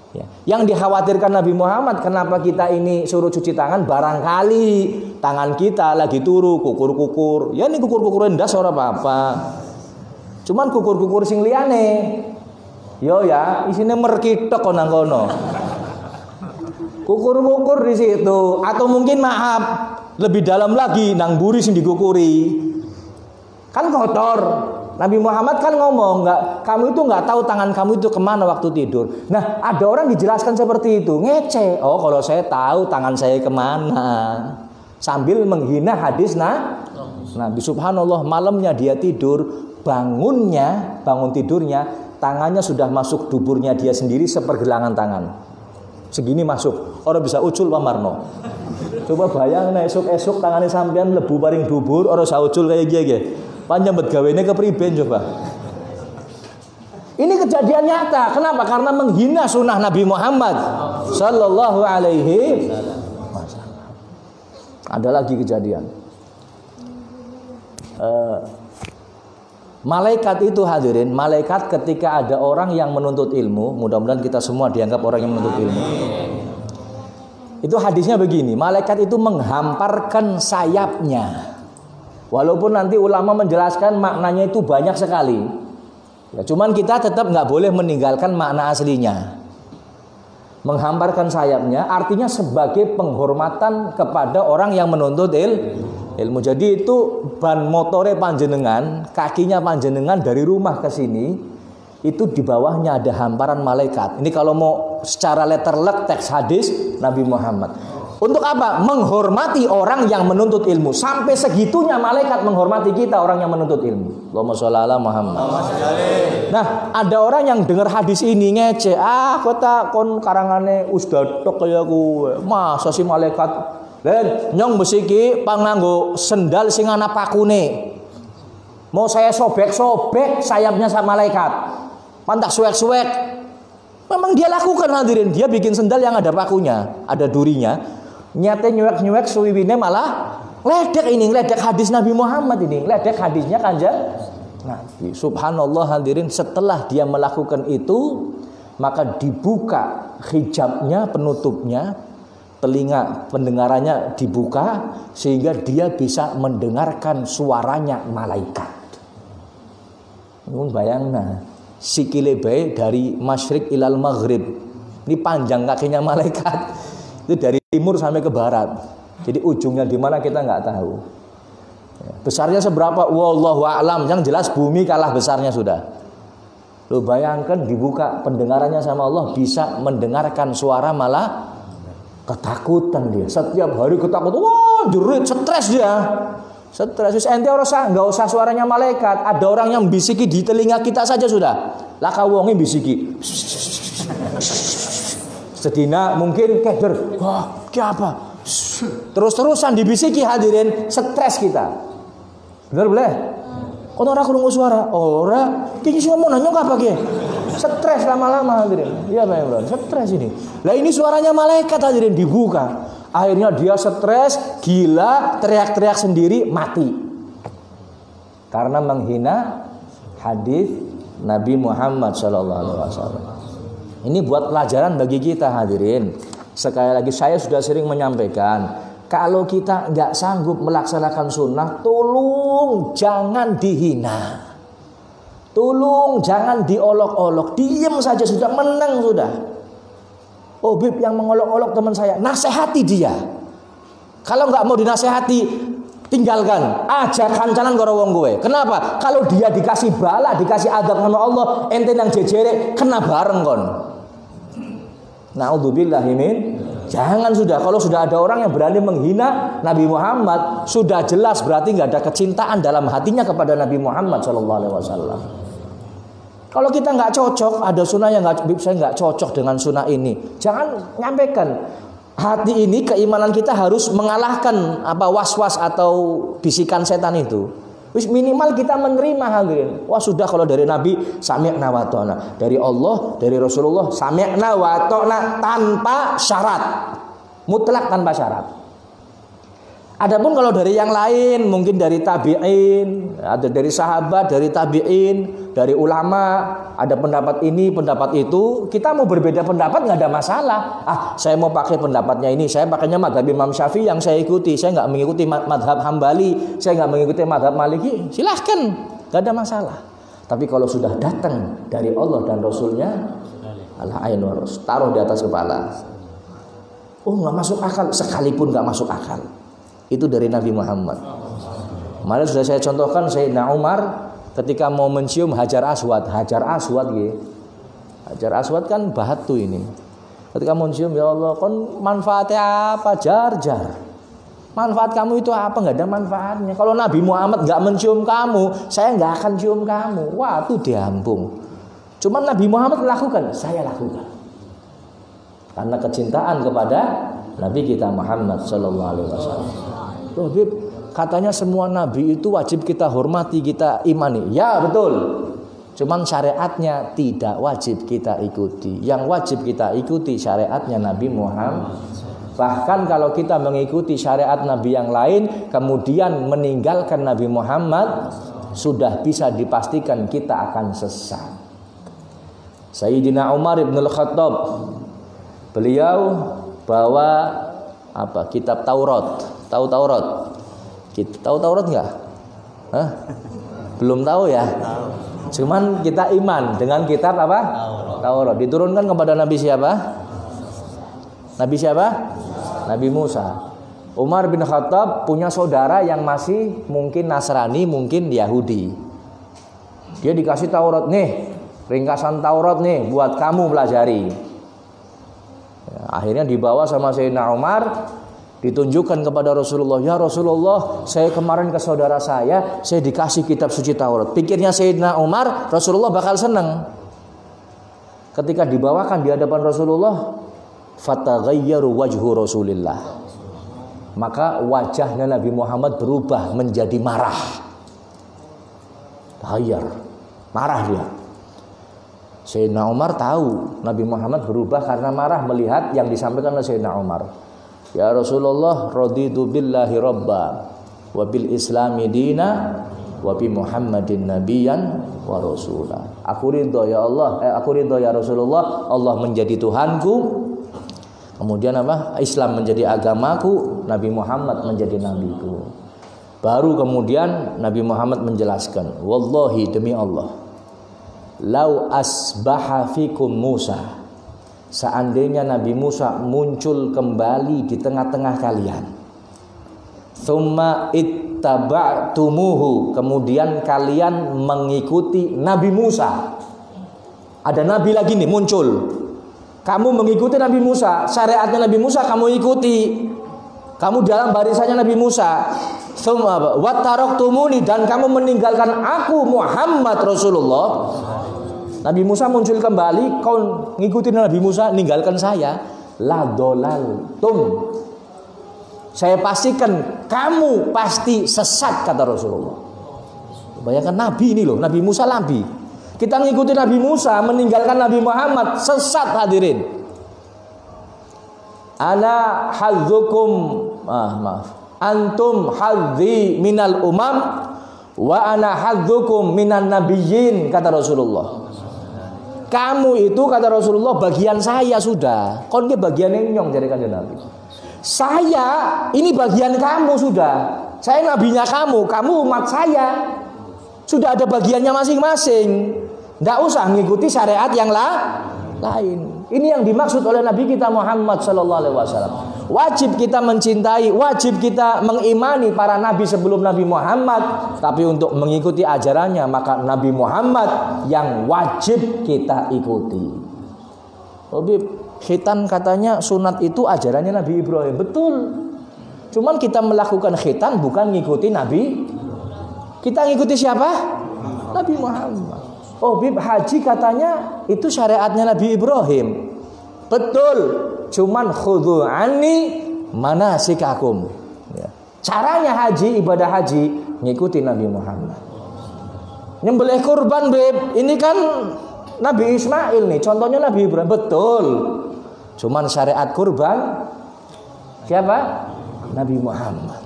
Ya. Yang dikhawatirkan Nabi Muhammad, kenapa kita ini suruh cuci tangan, barangkali tangan kita lagi turu kukur-kukur. Ya ini kukur-kukur ndas ora apa-apa. Cuman kukur-kukur sing liyane yo ya isine merkitok nang kono. Kukur-kukur di situ atau mungkin maaf lebih dalam lagi nang buri sing digukuri. Kan kotor. Nabi Muhammad kan ngomong, kamu itu nggak tahu tangan kamu itu kemana waktu tidur. Nah, ada orang dijelaskan seperti itu, ngece. Oh, kalau saya tahu tangan saya kemana, sambil menghina hadis Nabi. Subhanallah, malamnya dia tidur, bangun tidurnya, tangannya sudah masuk duburnya dia sendiri sepergelangan tangan. Segini masuk, orang bisa ucul Pak Marno. Coba bayang, esok tangannya sampean lebu paring dubur, orang bisa ucul kayak gini. Panjang bet gawene kepriben coba. Ini kejadian nyata. Kenapa? Karena menghina sunnah Nabi Muhammad Sallallahu Alaihi Wasallam. Ada lagi kejadian. Malaikat itu hadirin, malaikat ketika ada orang yang menuntut ilmu, mudah-mudahan kita semua dianggap orang yang menuntut ilmu. Itu hadisnya begini, malaikat itu menghamparkan sayapnya. Walaupun nanti ulama menjelaskan maknanya itu banyak sekali. Ya, cuman kita tetap nggak boleh meninggalkan makna aslinya. Menghamparkan sayapnya artinya sebagai penghormatan kepada orang yang menuntut ilmu. Jadi itu ban motore panjenengan, kakinya panjenengan dari rumah ke sini, itu di bawahnya ada hamparan malaikat. Ini kalau mau secara letterlek teks hadis Nabi Muhammad. Untuk apa? Menghormati orang yang menuntut ilmu. Sampai segitunya malaikat menghormati kita orang yang menuntut ilmu. Allahumma sholli ala Muhammad. Nah, ada orang yang dengar hadis ini ngece. Kota kon karangane ustad tok kaya kuwe. Masa si malaikat len nyong besiki panganggo sendal sing ana pakune. Mau saya sobek-sobek sayapnya sama malaikat. Pantak suwek-suwek. Memang dia lakukan hadirin. Dia bikin sendal yang ada pakunya, ada durinya. Nyate nyuwek-nyuwek suwiwine malah ledek hadis Nabi Muhammad ini. Ledek hadisnya Kanjeng Nabi. Subhanallah hadirin, setelah dia melakukan itu, maka dibuka hijabnya, penutupnya, telinga pendengarannya dibuka sehingga dia bisa mendengarkan suaranya malaikat. Nun bayangna, sikile bae dari masyrik ilal maghrib. Ini panjang kakinya malaikat. Itu dari timur sampai ke barat. Jadi ujungnya di mana kita nggak tahu. Besarnya seberapa? Wallahu a'lam. Yang jelas bumi kalah besarnya sudah. Lo bayangkan dibuka pendengarannya sama Allah, bisa mendengarkan suara malah ketakutan dia. Setiap hari ketakutan. Wah, jerit, stres dia. Stres. Ente nggak usah suaranya malaikat. Ada orang yang bisiki di telinga kita saja sudah. Laka wongi bisiki. Sedina mungkin keder. Wah, apa? Terus-terusan dibisiki hadirin, stres kita. Benar boleh? Kok ora krungu suara? Ora. Ki ngomong nanya apa ki? Stres lama-lama hadirin. Iya, Bang. Stres ini. Lah ini suaranya malaikat hadirin dibuka. Akhirnya dia stres, gila, teriak-teriak sendiri, mati. Karena menghina hadis Nabi Muhammad sallallahu alaihi wasallam. Ini buat pelajaran bagi kita hadirin. Sekali lagi saya sudah sering menyampaikan, kalau kita nggak sanggup melaksanakan sunnah, tolong jangan dihina. Tolong jangan diolok-olok. Diam saja sudah, menang sudah. Oh Bib yang mengolok-olok teman saya, nasihati dia. Kalau nggak mau dinasihati, tinggalkan. Aja kancanan karo wong kowe. Kenapa? Kalau dia dikasih bala, dikasih adab sama Allah, ente nang jejere kena bareng kon. Na'udzubillahi min. Jangan sudah. Kalau sudah ada orang yang berani menghina Nabi Muhammad, sudah jelas berarti nggak ada kecintaan dalam hatinya kepada Nabi Muhammad SAW. Kalau kita nggak cocok, ada sunnah yang saya nggak cocok dengan sunnah ini, jangan nyampaikan. Hati ini, keimanan kita harus mengalahkan was-was atau bisikan setan itu. Minimal kita menerima hadirin. Wah sudah, kalau dari Nabi sami'na wa ta'na, dari Allah, dari Rasulullah sami'na wa ta'na tanpa syarat, mutlak tanpa syarat. Adapun kalau dari yang lain, mungkin dari tabi'in, ada dari sahabat, dari tabi'in, dari ulama, ada pendapat ini, pendapat itu, kita mau berbeda pendapat nggak ada masalah. Saya mau pakai pendapatnya ini, saya pakainya madhab Imam Syafi'i yang saya ikuti, saya nggak mengikuti madhab Hambali, saya nggak mengikuti madhab Maliki, silahkan, nggak ada masalah. Tapi kalau sudah datang dari Allah dan Rasulnya, al-ain wa ras, taruh di atas kepala. Nggak masuk akal, sekalipun nggak masuk akal. Itu dari Nabi Muhammad. Kemarin sudah saya contohkan Sayyidina Umar ketika mau mencium Hajar Aswad. Hajar Aswad gitu. Hajar Aswad kan batu ini. Ketika mau mencium, ya Allah, kon manfaatnya apa? Jar. Manfaat kamu itu apa? Nggak ada manfaatnya. Kalau Nabi Muhammad nggak mencium kamu, saya nggak akan cium kamu. Wah, itu diambung. Cuman Nabi Muhammad lakukan, saya lakukan. Karena kecintaan kepada Nabi kita Muhammad Sallallahu Alaihi Wasallam. Habib, katanya semua nabi itu wajib kita hormati, kita imani. Ya betul. Cuman syariatnya tidak wajib kita ikuti. Yang wajib kita ikuti syariatnya Nabi Muhammad. Bahkan kalau kita mengikuti syariat nabi yang lain, kemudian meninggalkan Nabi Muhammad, sudah bisa dipastikan kita akan sesat. Sayyidina Umar ibn al-Khattab, beliau bawa kitab Taurat. Tahu Taurat? Tahu Taurat nggak? Belum tahu ya? Cuman kita iman dengan kitab apa? Taurat. Diturunkan kepada Nabi siapa? Nabi siapa? Nabi Musa. Umar bin Khattab punya saudara yang masih mungkin Nasrani, mungkin Yahudi. Dia dikasih Taurat, nih ringkasan Taurat nih buat kamu pelajari. Akhirnya dibawa sama Sayyidina Umar, ditunjukkan kepada Rasulullah. Ya Rasulullah, saya kemarin ke saudara saya dikasih kitab suci Taurat. Pikirnya Sayyidina Umar, Rasulullah bakal senang. Ketika dibawakan di hadapan Rasulullah, fataghayyaru wajhu Rasulillah. Maka wajahnya Nabi Muhammad berubah menjadi marah. Taghayyar, marah dia. Sayyidina Umar tahu Nabi Muhammad berubah karena marah melihat yang disampaikan oleh Sayyidina Umar. Ya Rasulullah, raditu billahi rabba wa bil islami dina wa bi Muhammadin nabiyyan wa rasula. Aku ridho ya Allah, aku ridho ya Rasulullah, Allah menjadi Tuhanku. Kemudian Islam menjadi agamaku, Nabi Muhammad menjadi nabiku. Baru kemudian Nabi Muhammad menjelaskan, wallahi demi Allah, lau asbaha fikum Musa, seandainya Nabi Musa muncul kembali di tengah-tengah kalian, thumma ittaba'tumuhu, kemudian kalian mengikuti Nabi Musa. Ada nabi lagi nih muncul, kamu mengikuti Nabi Musa, syariatnya Nabi Musa kamu ikuti, kamu dalam barisannya Nabi Musa. Thumma wattaroktumuni, dan kamu meninggalkan aku Muhammad Rasulullah. Nabi Musa muncul kembali, kau ngikutin Nabi Musa, ninggalkan saya, la dolaltum, saya pastikan kamu pasti sesat, kata Rasulullah. Bayangkan Nabi ini loh, Nabi Musa nabi. Kita ngikutin Nabi Musa, meninggalkan Nabi Muhammad, sesat hadirin. Ana hadzukum, antum hadzi minal umam wa ana hadzukum minan nabiyyin, kata Rasulullah. Kamu itu, kata Rasulullah, bagian saya sudah. Kon ke bagian yang nyong, jadi kanjeng Nabi. Saya ini bagian kamu sudah. Saya nabinya kamu, kamu umat saya. Sudah ada bagiannya masing-masing. Nggak usah ngikuti syariat yang lain. Ini yang dimaksud oleh Nabi kita Muhammad Sallallahu Alaihi Wasallam. Wajib kita mencintai, wajib kita mengimani para nabi sebelum Nabi Muhammad. Tapi untuk mengikuti ajarannya, maka Nabi Muhammad yang wajib kita ikuti. Habib, khitan katanya sunat itu ajarannya Nabi Ibrahim. Betul. Cuman kita melakukan khitan bukan ngikuti Nabi. Kita ngikuti siapa? Nabi Muhammad. Oh, Bib, haji katanya itu syariatnya Nabi Ibrahim. Betul. Cuman khudhu anni manasikakum. Ya. Caranya haji, ibadah haji, ngikuti Nabi Muhammad. Nyembelih kurban, Bib, ini kan Nabi Ismail nih, contohnya Nabi Ibrahim. Betul. Cuman syariat kurban siapa? Nabi Muhammad.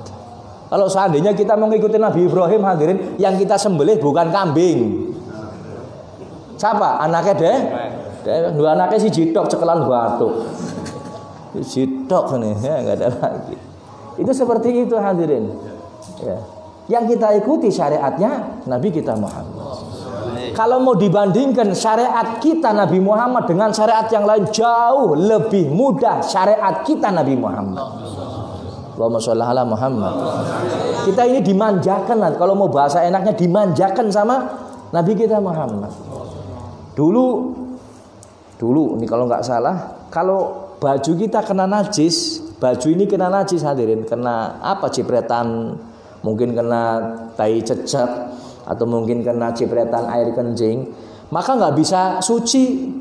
Kalau seandainya kita mengikuti Nabi Ibrahim, hadirin, yang kita sembelih bukan kambing. Siapa? Anaknya deh. Dua anaknya si Jidok cekelan batu. Jidok nih, ya nggak ada lagi. Itu seperti itu, hadirin. Ya. Yang kita ikuti syariatnya Nabi kita Muhammad. Kalau mau dibandingkan syariat kita Nabi Muhammad dengan syariat yang lain, jauh lebih mudah syariat kita Nabi Muhammad. Allahumma sholli ala Muhammad. Kita ini dimanjakan lah, kalau mau bahasa enaknya dimanjakan sama Nabi kita Muhammad. Dulu ini kalau nggak salah, kalau baju kita kena najis, baju ini kena najis, hadirin, kena apa, cipretan, mungkin kena tai cecek, atau mungkin kena cipretan air kencing, maka nggak bisa suci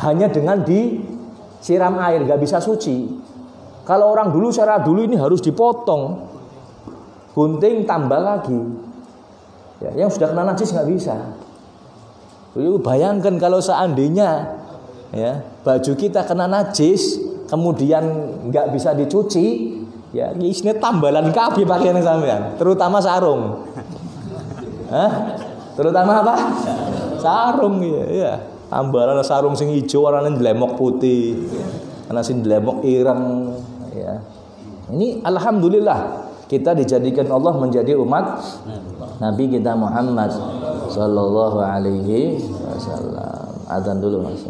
hanya dengan disiram air, nggak bisa suci. Kalau orang dulu, syariat dulu ini harus dipotong, gunting, tambah lagi. Ya, yang sudah kena najis nggak bisa. Bayangkan kalau seandainya ya baju kita kena najis, kemudian nggak bisa dicuci, ya isinya tambalan kabeh pakaian sampean, terutama sarung. Terutama apa? Sarung ya. Tambalan sarung sing ijo warnane ndlemok putih. Ana sing ndlemok ireng ya. Ini alhamdulillah kita dijadikan Allah menjadi umat Nabi kita Muhammad sallallahu alaihi wasallam. Adzan dulu Mas.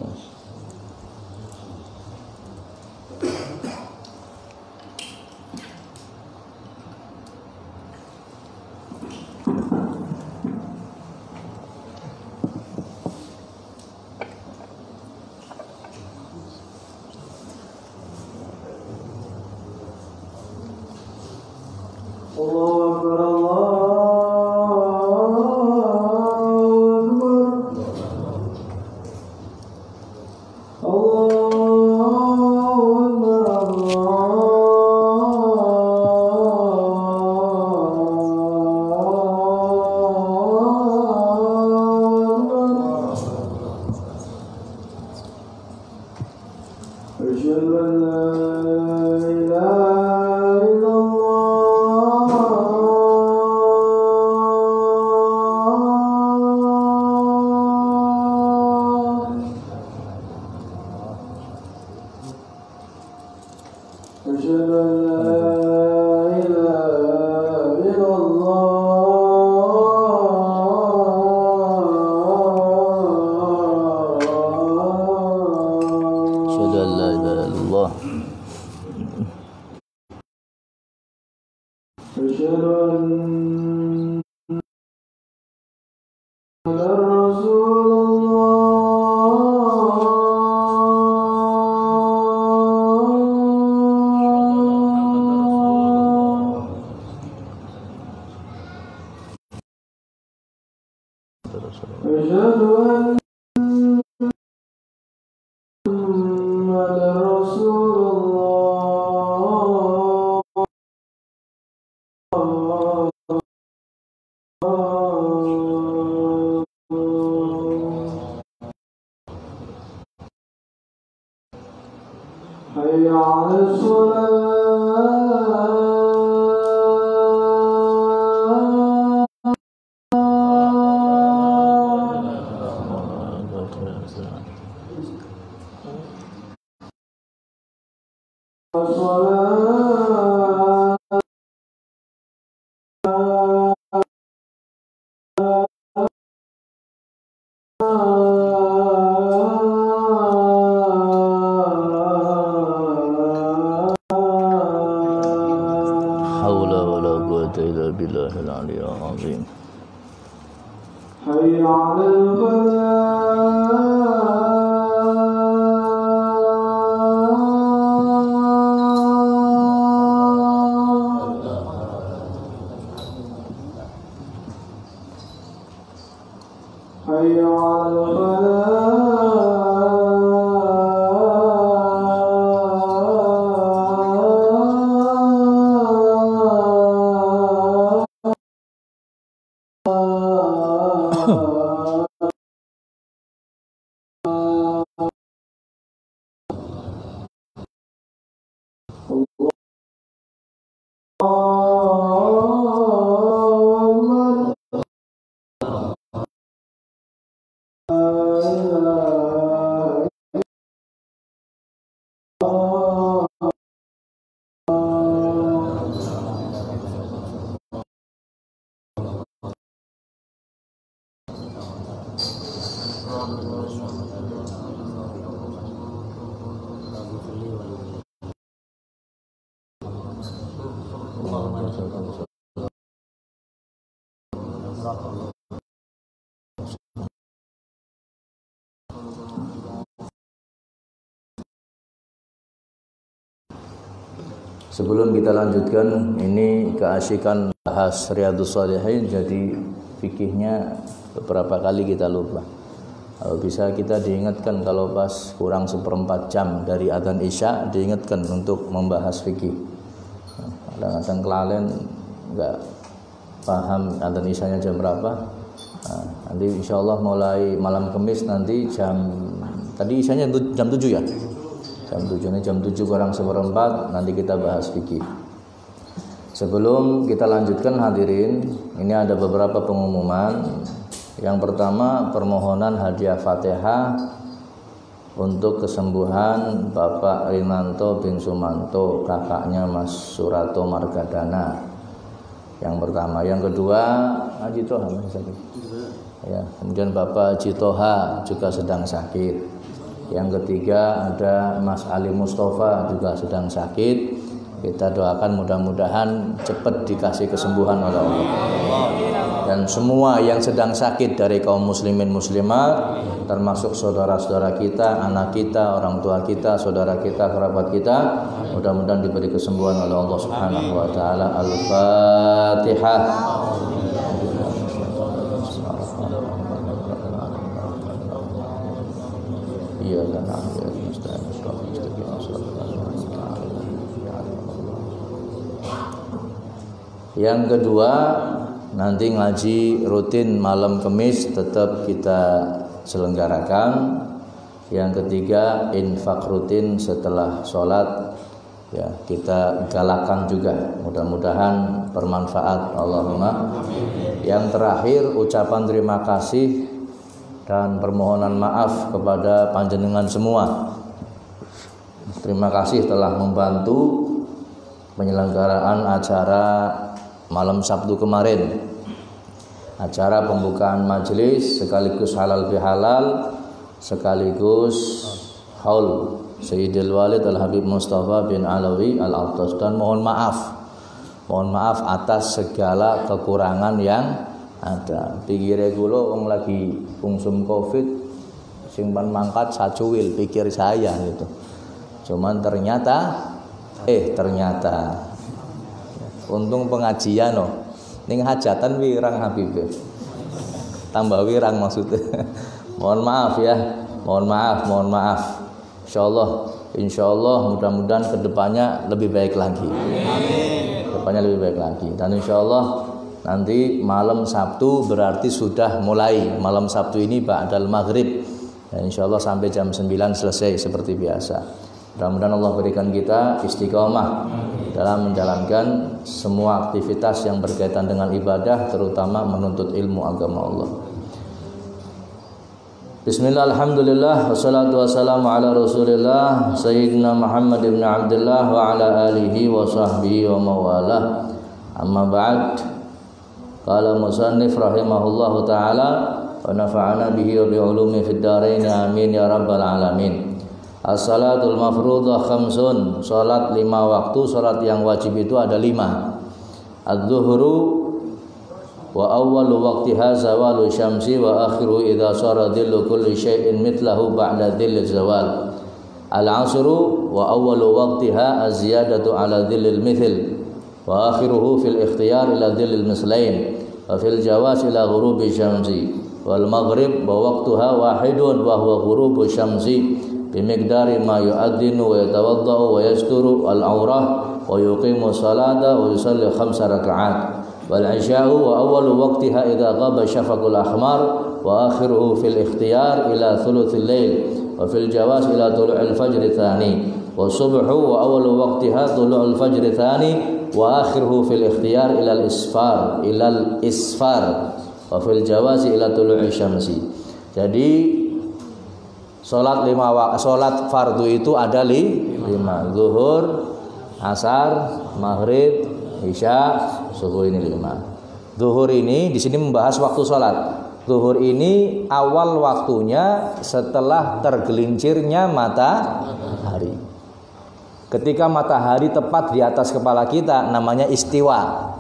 Sebelum kita lanjutkan, ini keasikan bahas Riyadhus Shalihin, jadi fikihnya beberapa kali kita lupa. Kalau bisa kita diingatkan, kalau pas kurang 1/4 jam dari adzan Isya, diingatkan untuk membahas fikih. Kadang-kadang kelalen nggak paham adzan Isyanya jam berapa. Nanti insya Allah mulai malam Kamis nanti tadi Isyanya jam 7 ya? Jam 7, ini jam 7 kurang 1/4 nanti kita bahas fikih. Sebelum kita lanjutkan hadirin, ini ada beberapa pengumuman. Yang pertama, permohonan hadiah Fatihah untuk kesembuhan Bapak Rinanto bin Sumanto, kakaknya Mas Surato Margadana. Yang pertama, yang kedua, Haji Toha masih sakit. Ya, kemudian Bapak Haji Toha juga sedang sakit. Yang ketiga ada Mas Ali Mustafa juga sedang sakit. Kita doakan mudah-mudahan cepat dikasih kesembuhan oleh Allah. Dan semua yang sedang sakit dari kaum muslimin muslimat, termasuk saudara-saudara kita, anak kita, orang tua kita, saudara kita, kerabat kita, mudah-mudahan diberi kesembuhan oleh Allah Subhanahu wa taala. Al-Fatihah. Iya kan, yang kedua, nanti ngaji rutin malam Kamis tetap kita selenggarakan. Yang ketiga, infak rutin setelah sholat ya kita galakan juga. Mudah-mudahan bermanfaat. Allahumma. Yang terakhir, ucapan terima kasih dan permohonan maaf kepada panjenengan semua. Terima kasih telah membantu penyelenggaraan acara malam Sabtu kemarin. Acara pembukaan majelis sekaligus halal bihalal, sekaligus haul Sayyidil Walid Al-Habib Mustafa bin Alawi Al-Attas. Dan mohon maaf atas segala kekurangan yang ada. Pikire kula wong lagi fungsum Covid sing pan mangkat sacuwil pikir saya gitu. Cuman ternyata untung pengajian ning hajatan wirang Habib. Tambah wirang maksudnya. Mohon maaf ya. Mohon maaf. Insyaallah mudah-mudahan kedepannya lebih baik lagi. Kedepannya lebih baik lagi. Dan insyaallah nanti malam Sabtu berarti sudah mulai. Malam Sabtu ini ba'dal maghrib. Dan insyaallah sampai jam 9 selesai seperti biasa. Mudah-mudahan Allah berikan kita istiqomah dalam menjalankan semua aktivitas yang berkaitan dengan ibadah, terutama menuntut ilmu agama Allah. Bismillah, alhamdulillah, wassalatu wassalamu ala rasulillah Sayyidina Muhammad ibn Abdullah wa ala alihi wa sahbihi wa mawalah. Amma ba'd. Qala musannif rahimahullahu ta'ala wa nafa'ana bihi wa bi'ulumi fid dharain amin ya rabbal alamin. As-salatul mafruḍah khamsun. Salat 5 waktu, salat yang wajib itu ada 5. Az-zuhru wa awwalu waqtiha zawalu syamsi wa akhiru idza sara dhillu kulli syai'in mithlahu ba'da dhilli zawal. Al-'asru wa awwalu waqtiha az-ziyadatu 'ala dhillil mithl wa akhiruhu fil ikhtiyar ila dhillil mislain wa fil jawaz ila ghurubi syamsi. Wal maghrib wa waqtuha wahidun wa huwa ghurubu syamsi bimiqdari ma yu'adzinu wa yatawaddau wa yasturu al-awrah wa yuqimu salata wa yusalli 5 raka'at. Wal isya'u wa awwalu waqtiha idza ghaba syafaqul ahmar wa akhiruhu fil ikhtiyar ila thuluthil lail wa fil jawaz ila tulu'il fajr tsani. Wa subhu wa awwalu waqtiha tulu'ul fajr tsani wa akhiruhu fil ikhtiyar ila al-isfar wa fil jawaz ila tulu'i syamsi. Jadi Sholat fardu itu ada 5. Zuhur, asar, maghrib, isya, subuh, ini 5. Zuhur ini di sini membahas waktu sholat. Zuhur ini awal waktunya setelah tergelincirnya matahari. Ketika matahari tepat di atas kepala kita namanya istiwa.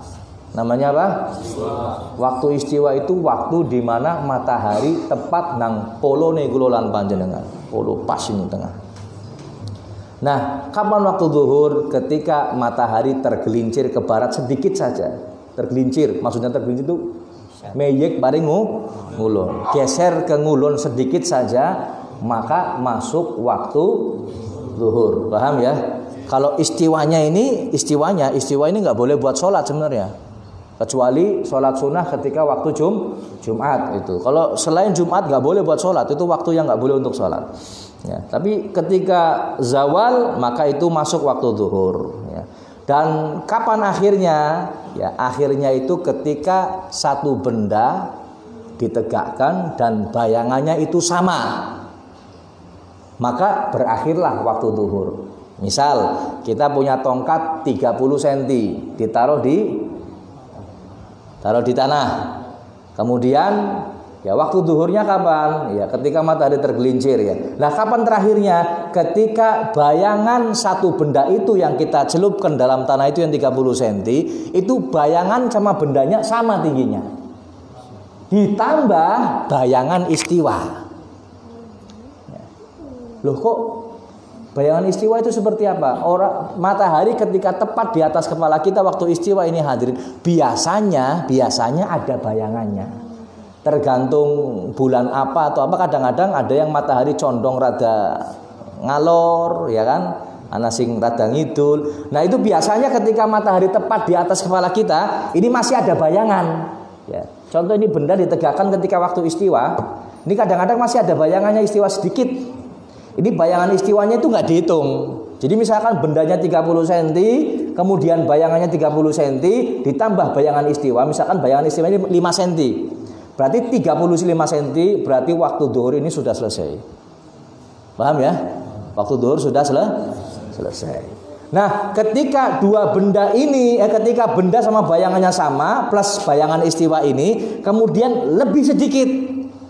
Namanya apa? Istiwa. Waktu istiwa itu waktu di mana matahari tepat nang polone kula lan panjenengan. Polo pas ini tengah. Nah, kapan waktu zuhur? Ketika matahari tergelincir ke barat sedikit saja. Tergelincir, maksudnya tergelincir itu meyek bareng ngulon. Geser ke ngulon sedikit saja, maka masuk waktu zuhur. Paham ya? Kalau istiwa ini nggak boleh buat sholat sebenarnya. Kecuali sholat sunnah ketika waktu Jumat itu. Kalau selain Jumat nggak boleh buat sholat, itu waktu yang nggak boleh untuk sholat. Ya, tapi ketika zawal maka itu masuk waktu zuhur. Ya. Dan kapan akhirnya? Ya, akhirnya itu ketika satu benda ditegakkan dan bayangannya itu sama, maka berakhirlah waktu zuhur. Misal kita punya tongkat 30 cm ditaruh di tanah. Kemudian ya waktu zuhurnya kapan? Ya ketika matahari tergelincir ya. Nah, kapan terakhirnya? Ketika bayangan satu benda itu yang kita celupkan dalam tanah itu yang 30 cm, itu bayangan sama bendanya sama tingginya. Ditambah bayangan istiwa. Loh, kok bayangan istiwa itu seperti apa? Matahari ketika tepat di atas kepala kita waktu istiwa ini hadirin, biasanya ada bayangannya. Tergantung bulan apa atau apa, kadang-kadang ada yang matahari condong rada ngalor, ya kan? Ana sing rada ngidul. Nah, itu biasanya ketika matahari tepat di atas kepala kita, ini masih ada bayangan. Ya. Contoh ini benda ditegakkan ketika waktu istiwa. Ini kadang-kadang masih ada bayangannya istiwa sedikit. Ini bayangan istiwanya itu nggak dihitung. Jadi misalkan bendanya 30 cm, kemudian bayangannya 30 cm, ditambah bayangan istiwa. Misalkan bayangan istiwa ini 5 cm. Berarti 35 cm, berarti waktu zuhur ini sudah selesai. Paham ya? Waktu zuhur sudah selesai. Nah, ketika dua benda ini, ketika benda sama bayangannya sama, plus bayangan istiwa ini, kemudian lebih sedikit,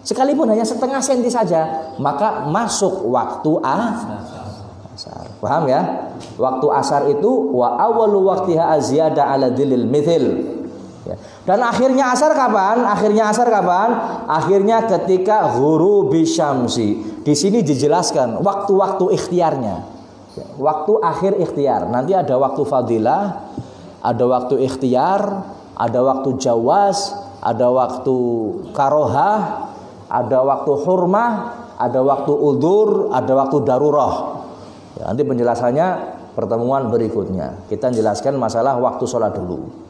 sekalipun hanya setengah senti saja, maka masuk waktu asar. Paham ya? Waktu asar itu wa awwalu waqtiha azyada ala dzilil mithil. Ya. Dan akhirnya asar kapan? Akhirnya ketika ghurubi syamsi. Di sini dijelaskan waktu-waktu ikhtiarnya. Ya. Waktu akhir ikhtiar. Nanti ada waktu fadilah, ada waktu ikhtiar, ada waktu jawaz, ada waktu karohah, ada waktu hurmah, ada waktu udzur, ada waktu darurah. Ya, nanti penjelasannya pertemuan berikutnya. Kita jelaskan masalah waktu sholat dulu.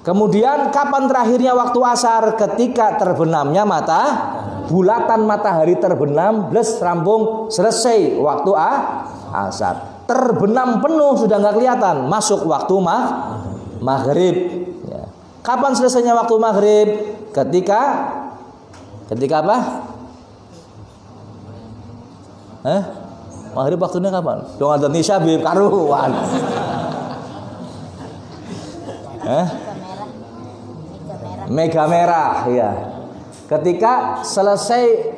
Kemudian kapan terakhirnya waktu asar? Ketika terbenamnya bulatan matahari terbenam, plus rampung selesai waktu asar. Terbenam penuh sudah nggak kelihatan, masuk waktu maghrib. Ya. Kapan selesainya waktu maghrib? Ketika apa? Maghrib waktunya kapan? Dong ada nisya bib karuan. Mega merah, ya. Ketika selesai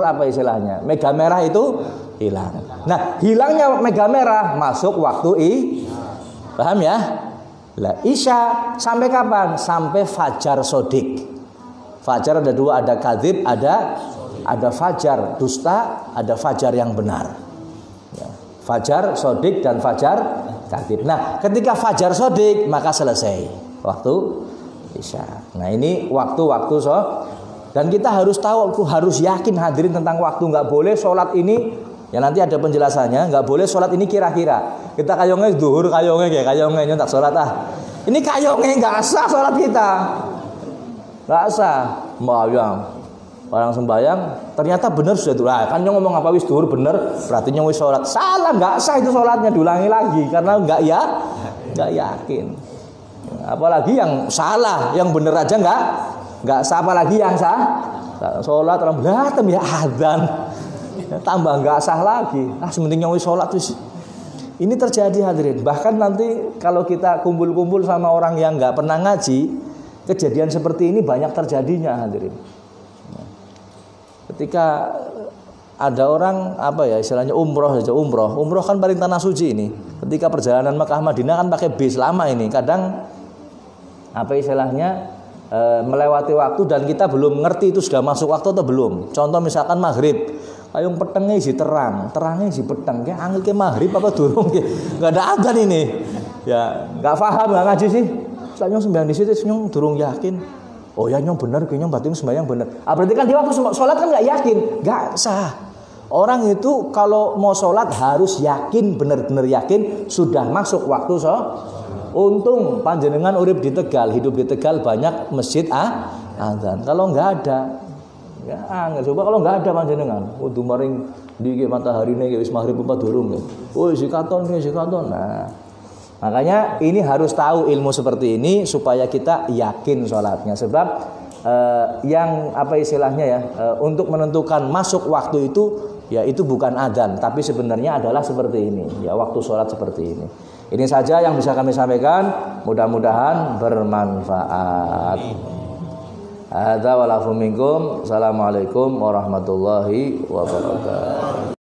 apa istilahnya? Mega merah itu hilang. Nah, hilangnya mega merah masuk waktu paham ya? Lah, isya sampai kapan? Sampai fajar sodik. Fajar ada dua, ada kadzib, ada fajar dusta, ada fajar yang benar. Ya. Fajar sodik dan fajar kadzib. Nah, ketika fajar sodik maka selesai waktu isya. Nah, ini waktu-waktu dan kita harus tahu, harus yakin hadirin tentang waktu. Nggak boleh sholat ini, ya nanti ada penjelasannya. Nggak boleh sholat ini kira-kira. Kita kayongnya duhur, kayongnya tak sholat Ini kayongnya nggak sah sholat kita. Nggak sah. Sembahyang, orang sembahyang ternyata benar sudah itu. Kan yang ngomong apa wis duhur bener, berarti yang wis sholat. Salah, nggak sah itu sholatnya, diulangi lagi karena nggak yakin. Apalagi yang salah, yang bener aja nggak sah, apalagi yang sah. Sholat orang berantem ya adzan. Ya, tambah nggak sah lagi. Sementing nyawi sholat terus. Ini terjadi hadirin. Bahkan nanti kalau kita kumpul-kumpul sama orang yang nggak pernah ngaji, kejadian seperti ini banyak terjadinya hadirin. Ketika ada orang istilahnya umroh kan paling tanah suci ini. Ketika perjalanan Mekah Madinah kan pakai bis lama ini. Kadang melewati waktu dan kita belum ngerti itu sudah masuk waktu atau belum. Contoh misalkan maghrib, kayung petengnya isi terangnya isi peteng, kayak angin ke maghrib apa durung, nggak ada adzan ini, ya nggak paham nggak ngaji sih. Soalnya sembahyang di situ, nyong durung yakin. Oh ya nyong bener, kayaknya batin sembahyang bener. Berarti kan dia waktu sholat kan nggak yakin, nggak sah. Orang itu kalau mau sholat harus yakin, benar-benar yakin sudah masuk waktu sholat. Untung panjenengan urip di Tegal, hidup di Tegal banyak masjid adzan. Kalau nggak ada, ya coba kalau nggak ada panjenengan, kudu maring di matahari nih wis maghrib apa durung ya. Oh zikaton. Nah, makanya ini harus tahu ilmu seperti ini supaya kita yakin sholatnya. Sebab yang untuk menentukan masuk waktu itu ya itu bukan adzan, tapi sebenarnya adalah seperti ini. Ya waktu sholat seperti ini. Ini saja yang bisa kami sampaikan, mudah-mudahan bermanfaat. Hadza wa lafu minkum. Assalamualaikum warahmatullahi wabarakatuh.